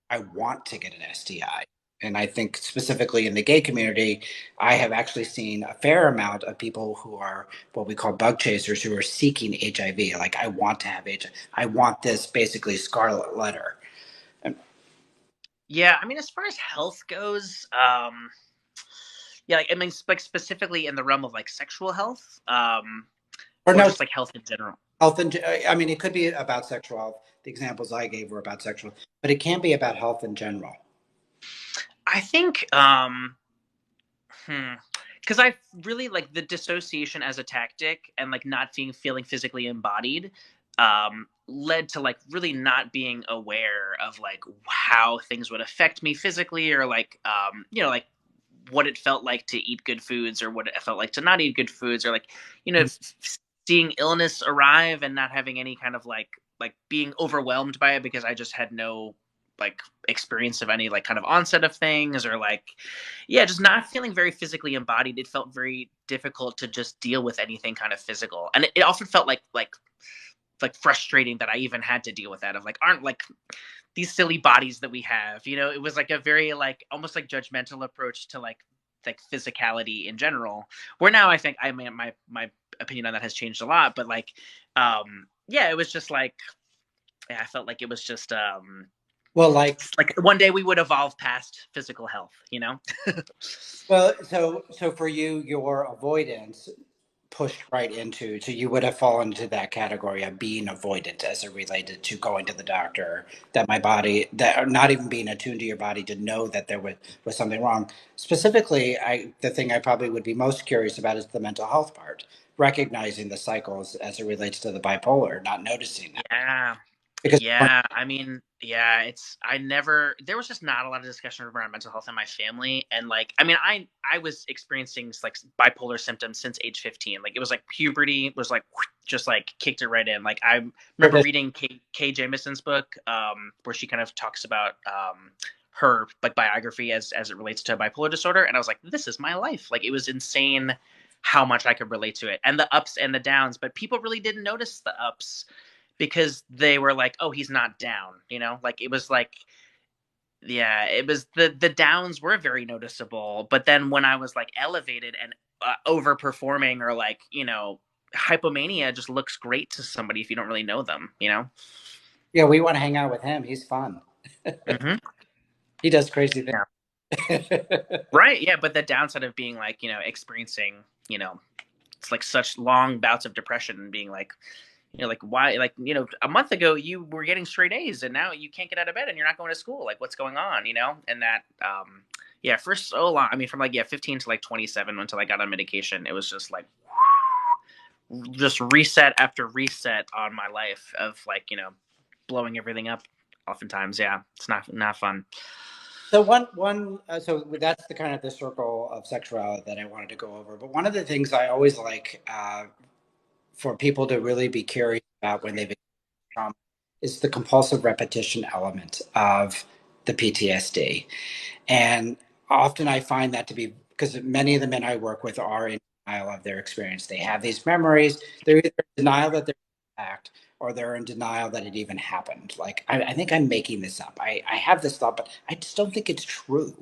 I want to get an STI. And I think specifically in the gay community, I have actually seen a fair amount of people who are what we call bug chasers who are seeking HIV. Like, I want to have HIV. I want this basically scarlet letter.
Yeah, I mean, as far as health goes, yeah, like I mean, like specifically in the realm of like sexual health,
Or
or
no,
just like health in general.
health and I mean, it could be about sexual health. The examples I gave were about sexual, but it can be about health in general.
I think, hmm, because I really like the dissociation as a tactic and like not feeling physically embodied, led to like really not being aware of like how things would affect me physically or like, like what it felt like to eat good foods or what it felt like to not eat good foods or like seeing illness arrive and not having any kind of like being overwhelmed by it because I just had no like experience of any like kind of onset of things or like yeah, just not feeling very physically embodied. It felt very difficult to just deal with anything kind of physical, and it often felt like frustrating that I even had to deal with that of like aren't like these silly bodies that we have. It was like a very like almost like judgmental approach to like physicality in general. Where now I think I mean my opinion on that has changed a lot, but like yeah, it was just like yeah, I felt like it was just
Well,
like one day we would evolve past physical health.
so for you, your avoidance pushed right into, so you would have fallen into that category of being avoidant as it related to going to the doctor, that my body, that or not even being attuned to your body to know that was something wrong. Specifically, the thing I probably would be most curious about is the mental health part, recognizing the cycles as it relates to the bipolar, not noticing that.
Yeah.
Because
Yeah, I mean, yeah, I never there was just not a lot of discussion around mental health in my family and like I mean, I was experiencing like bipolar symptoms since age 15. Like it was like puberty was like just like kicked it right in. Like I remember reading Kay Jamison's book where she kind of talks about her like biography as it relates to bipolar disorder and I was like, this is my life. Like it was insane how much I could relate to it and the ups and the downs, but people really didn't notice the ups because they were like, "Oh, he's not down," Like it was like, yeah, it was the downs were very noticeable, but then when I was like elevated and overperforming or like hypomania just looks great to somebody if you don't really know them.
yeah, we want to hang out with him. He's fun.
Hmm.
He does crazy
Yeah.
things.
Right. Yeah, but the downside of being like experiencing it's like such long bouts of depression and being like like why like a month ago you were getting straight A's and now you can't get out of bed and you're not going to school, like what's going on. And that yeah, for so long, I mean from like yeah 15 to like 27 until I got on medication, it was just like just reset after reset on my life of like blowing everything up oftentimes. Yeah, it's not fun.
So so that's the kind of the circle of sexuality that I wanted to go over. But one of the things I always like for people to really be curious about when they've experienced trauma is the compulsive repetition element of the PTSD. And often I find that to be because many of the men I work with are in denial of their experience. They have these memories. They're either in denial that they're fact, or they're in denial that it even happened. Like, I think I'm making this up. I have this thought, but I just don't think it's true.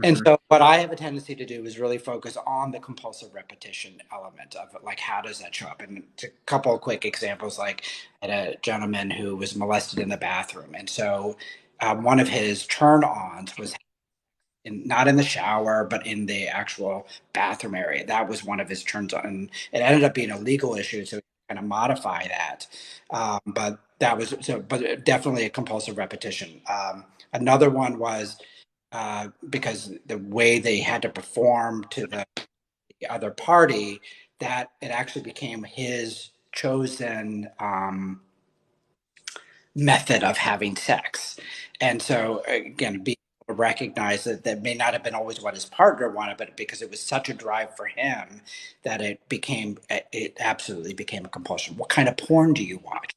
And
Hmm.
so, what I have a tendency to do is really focus on the compulsive repetition element of it, like how does that show up? And a couple of quick examples, like I had a gentleman who was molested in the bathroom, and so one of his turn-ons was not in the shower, but in the actual bathroom area. That was one of his turns on. And it ended up being a legal issue, so kind of modify that. But that was so, but definitely a compulsive repetition. Another one was because the way they had to perform to the other party, that it actually became his chosen method of having sex. And so, again, being able to recognize that that may not have been always what his partner wanted, but because it was such a drive for him that it absolutely became a compulsion. What kind of porn do you watch?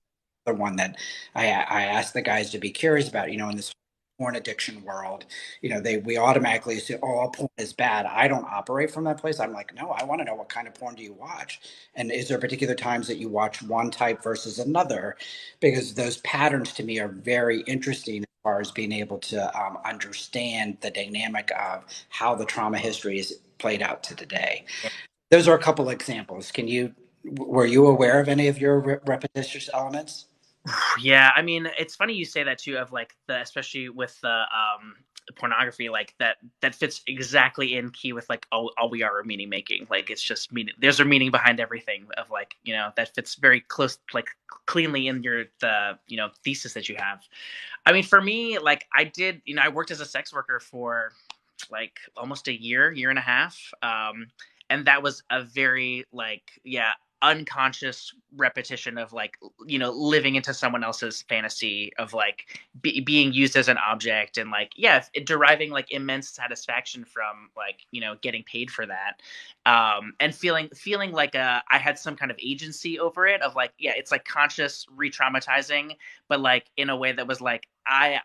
The one that I asked the guys to be curious about, in this porn addiction world, we automatically say, oh, porn is bad. I don't operate from that place. I'm like, no, I want to know, what kind of porn do you watch? And is there particular times that you watch one type versus another? Because those patterns to me are very interesting as far as being able to understand the dynamic of how the trauma history is played out to today. Those are a couple examples. Were you aware of any of your repetitious elements?
Yeah, I mean, it's funny you say that too, of like especially with the pornography, like that fits exactly in key with like all we are meaning making. Like it's just meaning. There's a meaning behind everything of like that fits very close, like cleanly in the thesis that you have. I mean, for me, like I did, I worked as a sex worker for like almost a year and a half. And that was a very like, yeah, unconscious repetition of like, living into someone else's fantasy of like being used as an object and like, yeah, deriving like immense satisfaction from like, getting paid for that. And feeling like I had some kind of agency over it of like, yeah, it's like conscious re-traumatizing, but like in a way that was like I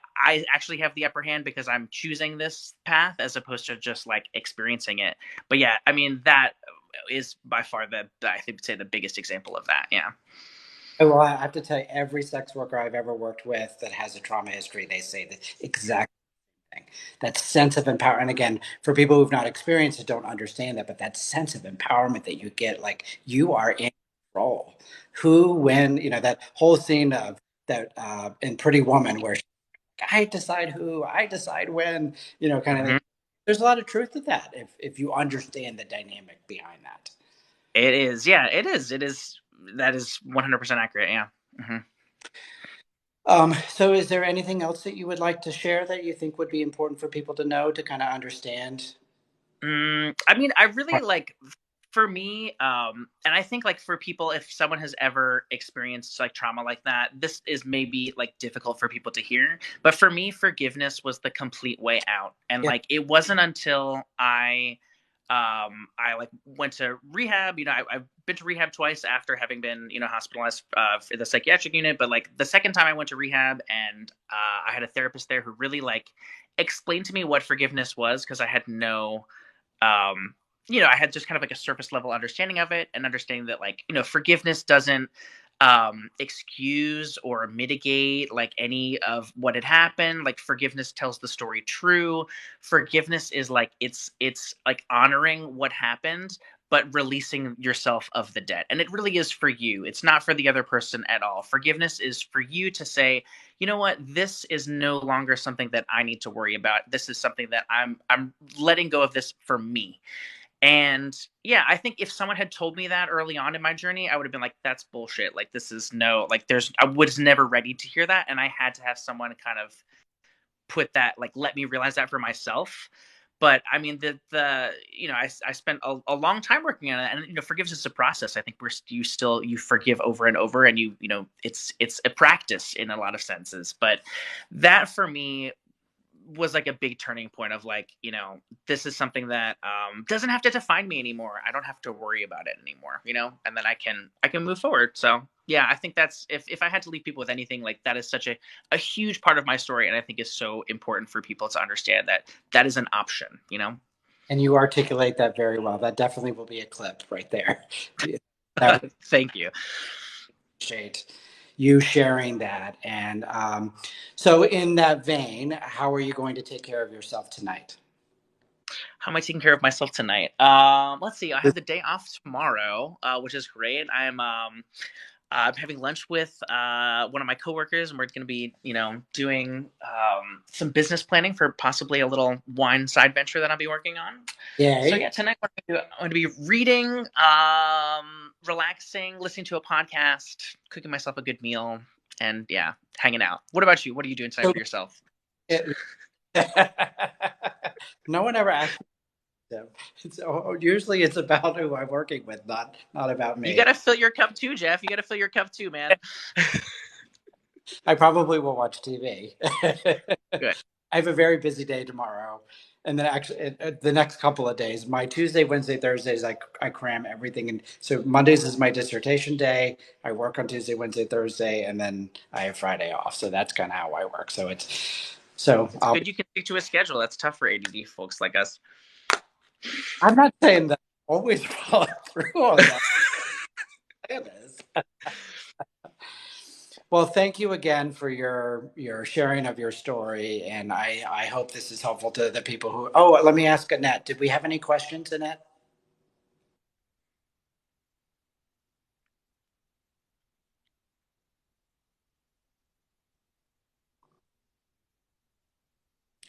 actually have the upper hand because I'm choosing this path as opposed to just like experiencing it. But yeah, I mean that is by far I think say the biggest example of that. Yeah.
Oh, well, I have to tell you, every sex worker I've ever worked with that has a trauma history, they say the exact thing. That sense of empowerment. And again, for people who've not experienced it, don't understand that, but that sense of empowerment that you get, like you are in control. Who, when, that whole scene of that in Pretty Woman where I decide who, I decide when, kind of thing.
Hmm.
There's a lot of truth to that if you understand the dynamic behind that.
It is. Yeah. It is. It is. That is 100% accurate. Yeah. Hmm.
So is there anything else that you would like to share that you think would be important for people to know to kind of understand?
I mean, I really like for me, and I think like for people, if someone has ever experienced like trauma like that, this is maybe like difficult for people to hear. But for me, forgiveness was the complete way out. And
Yeah.
like it wasn't until I like went to rehab. I've been to rehab twice after having been, hospitalized in the psychiatric unit. But like the second time I went to rehab, and I had a therapist there who really like explained to me what forgiveness was because I had no um I had just kind of like a surface level understanding of it and understanding that like, forgiveness doesn't excuse or mitigate like any of what had happened. Like forgiveness tells the story true. Forgiveness is like it's like honoring what happened but releasing yourself of the debt. And it really is for you. It's not for the other person at all. Forgiveness is for you to say, you know what, this is no longer something that I need to worry about. This is something that I'm letting go of this for me. And yeah, I think if someone had told me that early on in my journey, I would have been like, that's bullshit. Like this is no, like I was never ready to hear that. And I had to have someone kind of put that, like let me realize that for myself. But I mean, I spent a long time working on it, and forgiveness is a process. I think you forgive over and over, and it's a practice in a lot of senses. But that for me was like a big turning point of like, this is something that doesn't have to define me anymore. I don't have to worry about it anymore, and then I can move forward. So yeah, I think that's if I had to leave people with anything, like that is such a huge part of my story, and I think is so important for people to understand that that is an option.
And you articulate that very well. That definitely will be a clip right there. That
Thank you.
appreciate you sharing that. And so, in that vein, how are you going to take care of yourself tonight?
How am I taking care of myself tonight? Let's see. I have the day off tomorrow, which is great. I'm having lunch with one of my coworkers, and we're going to be, doing some business planning for possibly a little wine side venture that I'll be working on. So
Yay.
yeah, tonight I'm going to be reading, relaxing, listening to a podcast, cooking myself a good meal, and yeah, hanging out. What about you? What are you doing tonight
So,
for yourself?
it, no one ever asked me them. Usually it's about who I'm working with, not about
You
me.
gotta fill your cup too, Jeff. You gotta fill your cup too, man.
I probably will watch TV.
Good.
I have a very busy day tomorrow. And then actually, the next couple of days, my Tuesday, Wednesday, Thursdays, I cram everything. And so Mondays is my dissertation day. I work on Tuesday, Wednesday, Thursday, and then I have Friday off. So that's kind of how I work. So
It's
I'll
good you can stick to a schedule. That's tough for ADD folks like us.
I'm not saying that I always follow through on that. It is. Well, thank you again for your sharing of your story, and I hope this is helpful to the people who. Oh, let me ask Annette. Did we have any questions, Annette?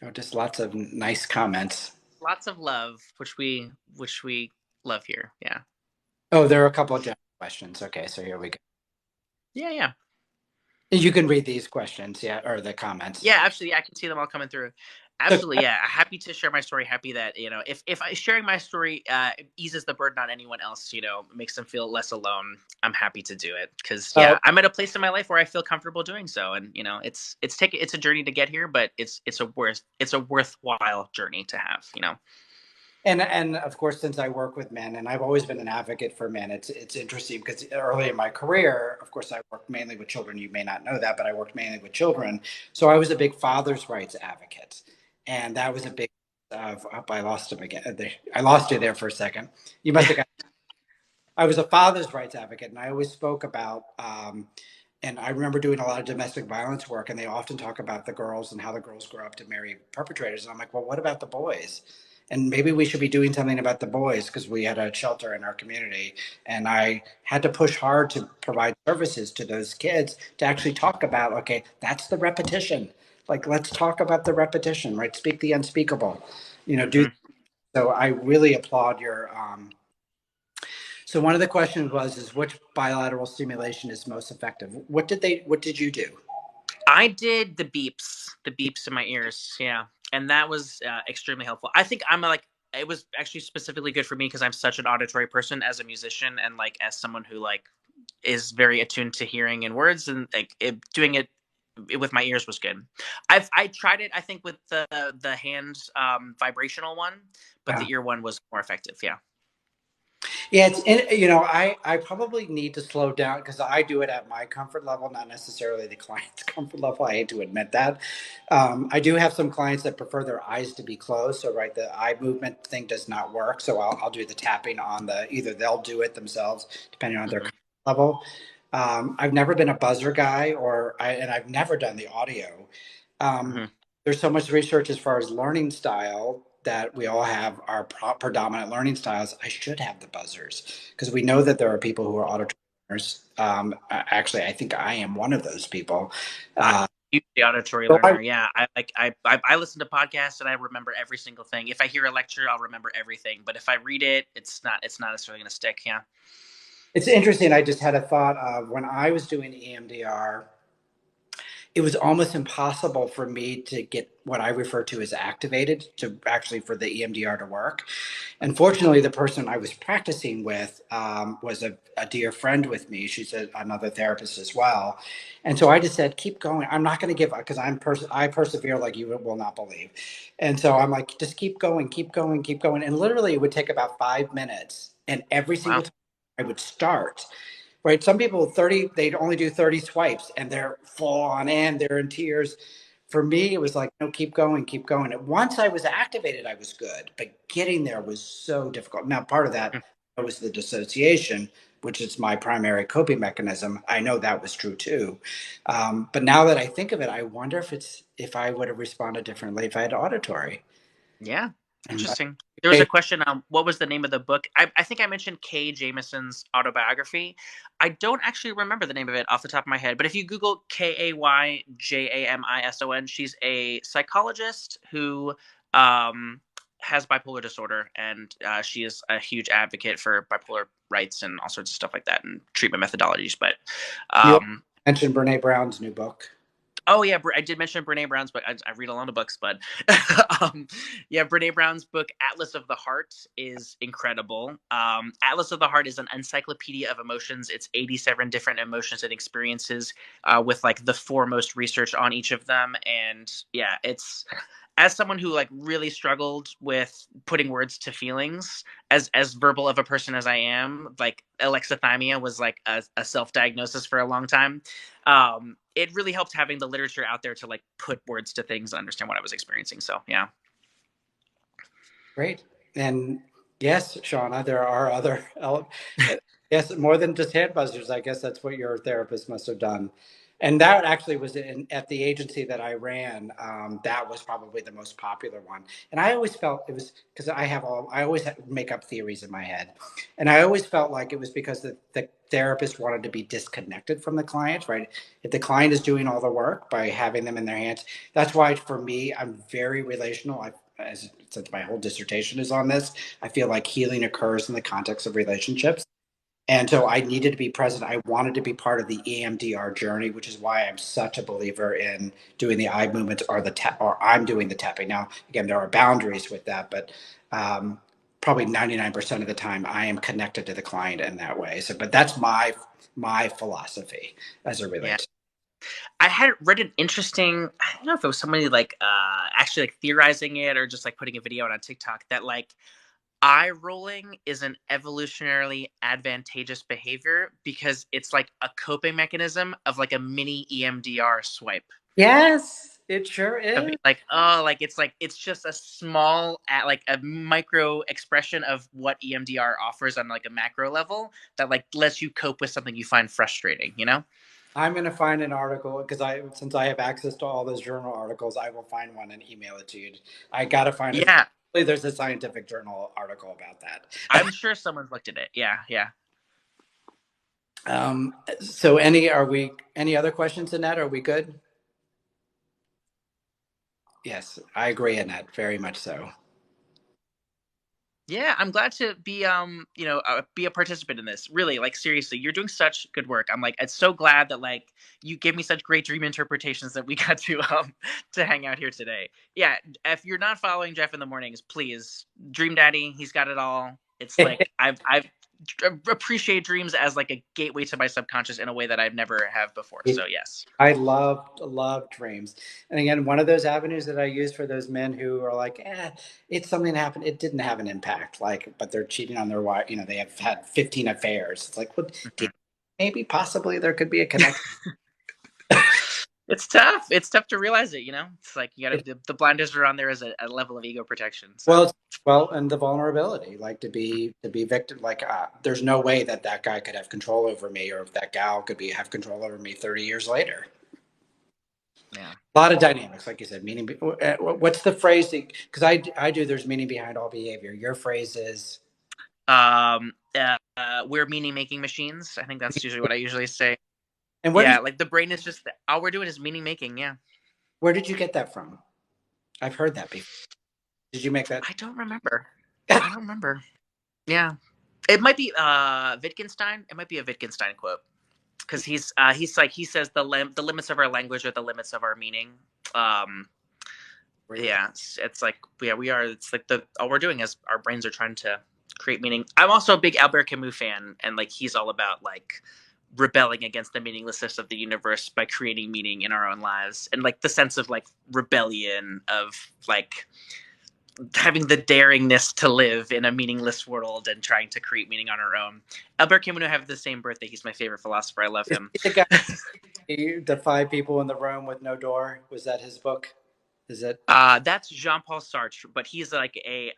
Oh, just lots of nice comments.
Lots of love, which we love here. Yeah.
Oh, there are a couple of general questions. Okay, so here we go.
Yeah, yeah.
You can read these questions, yeah, or the comments.
Yeah, absolutely. Yeah, I can see them all coming through. Absolutely, yeah. Happy to share my story. Happy that if sharing my story eases the burden on anyone else, makes them feel less alone. I'm happy to do it because
Oh,
yeah, I'm at a place in my life where I feel comfortable doing so, and it's a journey to get here, but it's a worthwhile journey to have.
and of course, since I work with men, and I've always been an advocate for men, it's interesting because early in my career, of course, I worked mainly with children. You may not know that, but I worked mainly with children. So I was a big fathers' rights advocate, and that was a big. I lost him again. I lost you there for a second. You must have got. I was a father's rights advocate, and I always spoke about. And I remember doing a lot of domestic violence work, and they often talk about the girls and how the girls grow up to marry perpetrators. And I'm like, well, what about the boys? And maybe we should be doing something about the boys because we had a shelter in our community, and I had to push hard to provide services to those kids to actually talk about, okay, that's the repetition. Like, let's talk about the repetition, right? Speak the unspeakable. Do
Hmm.
so. I really applaud your so one of the questions is which bilateral stimulation is most effective? What did you do?
I did the beeps in my ears, yeah, and that was extremely helpful. I think it was actually specifically good for me because I'm such an auditory person as a musician and like as someone who like is very attuned to hearing and words and like doing it with my ears was good. I tried it I think with the hand vibrational one, but
Yeah.
the ear one was more effective. Yeah.
Yeah, I probably need to slow down because I do it at my comfort level, not necessarily the client's comfort level. I hate to admit that. I do have some clients that prefer their eyes to be closed. So, right, the eye movement thing does not work. So I'll do the tapping on either they'll do it themselves, depending on their
Hmm.
comfort level. I've never been a buzzer guy and I've never done the audio. Um,
Hmm.
there's so much research as far as learning style that we all have our predominant learning styles. I should have the buzzers because we know that there are people who are auditory learners. Actually, I think I am one of those people.
I
Uh,
use the auditory
so
learner. Yeah, I listen to podcasts and I remember every single thing. If I hear a lecture, I'll remember everything. But if I read it, it's not necessarily going to stick. Yeah.
it's interesting. I just had a thought of when I was doing EMDR, it was almost impossible for me to get what I refer to as activated to actually for the EMDR to work. And fortunately, the person I was practicing with was a dear friend with me. She's another therapist as well. And so I just said, keep going. I'm not going to give up because I persevere like you will not believe. And so I'm like, just keep going, keep going, keep going. And literally, it would take about 5 minutes. And every
Wow.
single time I would start, right? Some people 30, they'd only do 30 swipes and they're full on and they're in tears. For me, it was like, no, keep going, keep going. And once I was activated, I was good, but getting there was so difficult. Now, part of that was the dissociation, which is my primary coping mechanism, I know that was true too. But now that I think of it, I wonder if I would have responded differently if I had auditory.
Yeah,
And
interesting. There was a question. What was the name of the book? I think I mentioned Kay Jamison's autobiography. I don't actually remember the name of it off the top of my head, but if you Google Kayjamison, she's a psychologist who um, has bipolar disorder, and she is a huge advocate for bipolar rights and all sorts of stuff like that, and treatment methodologies. But
you
um,
mentioned Brene Brown's new book.
Oh yeah, I did mention Brene Brown's book. I read a lot of books, but um, yeah, Brene Brown's book Atlas of the Heart is incredible. Atlas of the Heart is an encyclopedia of emotions. It's 87 different emotions and experiences, with like the foremost research on each of them. And yeah, it's as someone who like really struggled with putting words to feelings, as verbal of a person as I am, like alexithymia was like a self diagnosis for a long time. It really helped having the literature out there to like put words to things and understand what I was experiencing. So yeah.
Great. And yes, Shauna, there are other, yes, more than just hand buzzers. I guess that's what your therapist must have done. And that actually was at the agency that I ran. That was probably the most popular one. And I always felt it was because I always make up theories in my head. And I always felt like it was because the therapist wanted to be disconnected from the client, right? If the client is doing all the work by having them in their hands, that's why for me, I'm very relational. Since my whole dissertation is on this, I feel like healing occurs in the context of relationships. And so I needed to be present. I wanted to be part of the EMDR journey, which is why I'm such a believer in doing the eye movements or the tap, or I'm doing the tapping. Now, again, there are boundaries with that, but probably 99% of the time I am connected to the client in that way. So, but that's my philosophy as it
Yeah.
relates.
I had read an interesting, I don't know if it was somebody like actually like theorizing it or just like putting a video out on TikTok that like eye rolling is an evolutionarily advantageous behavior because it's like a coping mechanism of like a mini EMDR swipe.
Yes, it sure is.
Like oh like it's just a small at like a micro expression of what EMDR offers on like a macro level that like lets you cope with something you find frustrating, you know?
I'm going to find an article because since I have access to all those journal articles, I will find one and email it to you. I got to find it.
Yeah,
There's a scientific journal article about that.
I'm sure someone's looked at it. Yeah, yeah.
So any other questions, Annette? Are we good? Yes, I agree, Annette, very much so.
Yeah, I'm glad to be be a participant in this. Really, like seriously, you're doing such good work. I'm like it's so glad that like you gave me such great dream interpretations that we got to hang out here today. Yeah, if you're not following Jeff in the mornings, please. Dream Daddy, he's got it all. It's like I've appreciate dreams as like a gateway to my subconscious in a way that I've never have before. So yes.
I love dreams. And again, one of those avenues that I use for those men who are like, it's something that happened. It didn't have an impact, like, but they're cheating on their wife. They have had 15 affairs. It's like, what? Maybe, possibly, there could be a connection.
It's tough. It's tough to realize it, you know? It's like you gotta the blinders are on there as a level of ego protection. So
Well, and the vulnerability, like to be victim, like there's no way that that guy could have control over me, or if that gal could be have control over me 30 years later.
yeah.
A lot of dynamics, like you said. Meaning, what's the phrase? Because I do. There's meaning behind all behavior. Your phrase is,
We're meaning making machines. I think that's usually what I usually say.
and
Yeah, like the brain is just all we're doing is meaning making. Yeah.
where did you get that from? I've heard that before. Did you make that?
I don't remember. I don't remember. Yeah. It might be Wittgenstein. It might be a Wittgenstein quote because he's like he says the limits of our language are the limits of our meaning. Um,
Really?
yeah, it's like yeah we are. It's like the all we're doing is our brains are trying to create meaning. I'm also a big Albert Camus fan, and like he's all about like rebelling against the meaninglessness of the universe by creating meaning in our own lives, and like the sense of like rebellion of like having the daringness to live in a meaningless world and trying to create meaning on our own. Albert Camus and I have the same birthday. He's my favorite philosopher. I love
Is
him.
he the guy, the five people in the room with no door? Was that his book? Is it?
That's Jean-Paul Sartre, but he's like a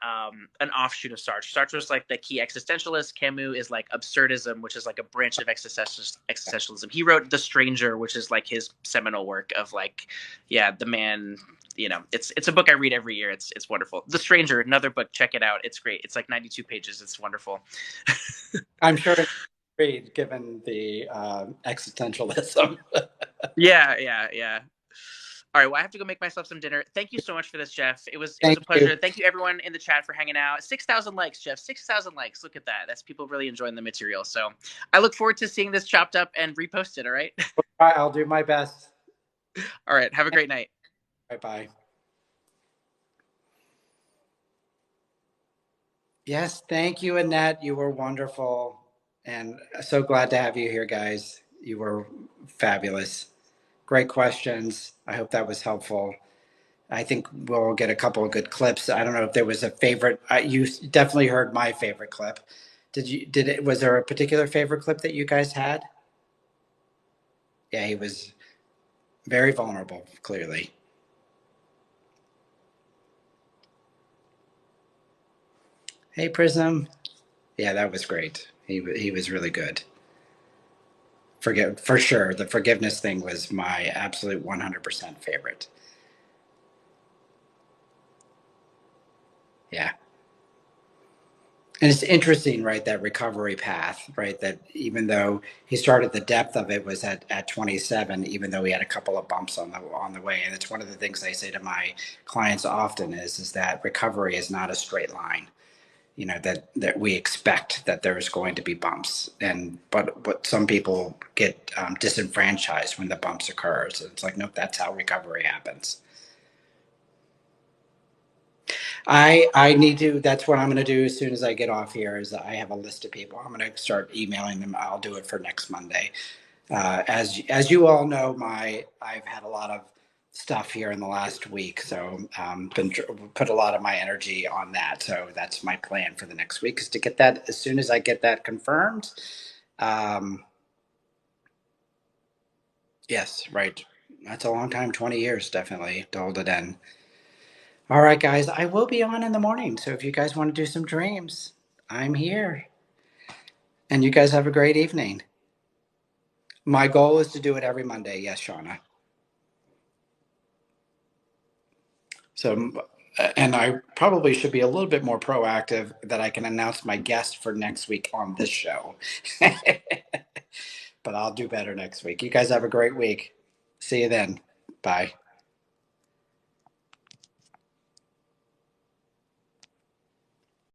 an offshoot of Sartre. Sartre was like the key existentialist. Camus is like absurdism, which is like a branch of existentialism. He wrote The Stranger, which is like his seminal work of like, yeah, the man. You know, it's a book I read every year. It's wonderful. The Stranger, another book. Check it out. It's great. It's like 92 pages. It's wonderful.
I'm sure it's great given the existentialism.
Yeah, yeah, yeah. All right, well, I have to go make myself some dinner. Thank you so much for this, Jeff. It was
Thank
a
you.
pleasure. Thank you everyone in the chat for hanging out. 6,000 likes, Jeff. 6,000 likes. Look at that. That's people really enjoying the material. So I look forward to seeing this chopped up and reposted. All right.
All right, I'll do my best.
All right. Have a great night.
Bye bye. Yes, thank you, Annette. You were wonderful. And so glad to have you here, guys. You were fabulous. Great questions. I hope that was helpful. I think we'll get a couple of good clips. I don't know if there was a favorite. You definitely heard my favorite clip. Was there a particular favorite clip that you guys had? Yeah, he was very vulnerable, clearly. Hey, Prism. Yeah, that was great. He was really good. For sure. The forgiveness thing was my absolute 100% favorite. Yeah. And it's interesting, right? That recovery path, right? That even though he started, the depth of it was at 27, even though he had a couple of bumps on the way. And it's one of the things I say to my clients often is that recovery is not a straight line. You know, that we expect that there's going to be bumps, but some people get disenfranchised when the bumps occur. So it's like, nope, that's how recovery happens. I need to. That's what I'm going to do as soon as I get off here. Is I have a list of people. I'm going to start emailing them. I'll do it for next Monday. As you all know, I've had a lot of stuff here in the last week, so been put a lot of my energy on that. So that's my plan for the next week is to get that as soon as I get that confirmed. Um, yes, right. That's a long time, 20 years, definitely to hold it in. All right, guys, I will be on in the morning. So if you guys want to do some dreams, I'm here. And you guys have a great evening. My goal is to do it every Monday. Yes, Shauna. So, and I probably should be a little bit more proactive that I can announce my guest for next week on this show. But I'll do better next week. You guys have a great week. See you then. Bye.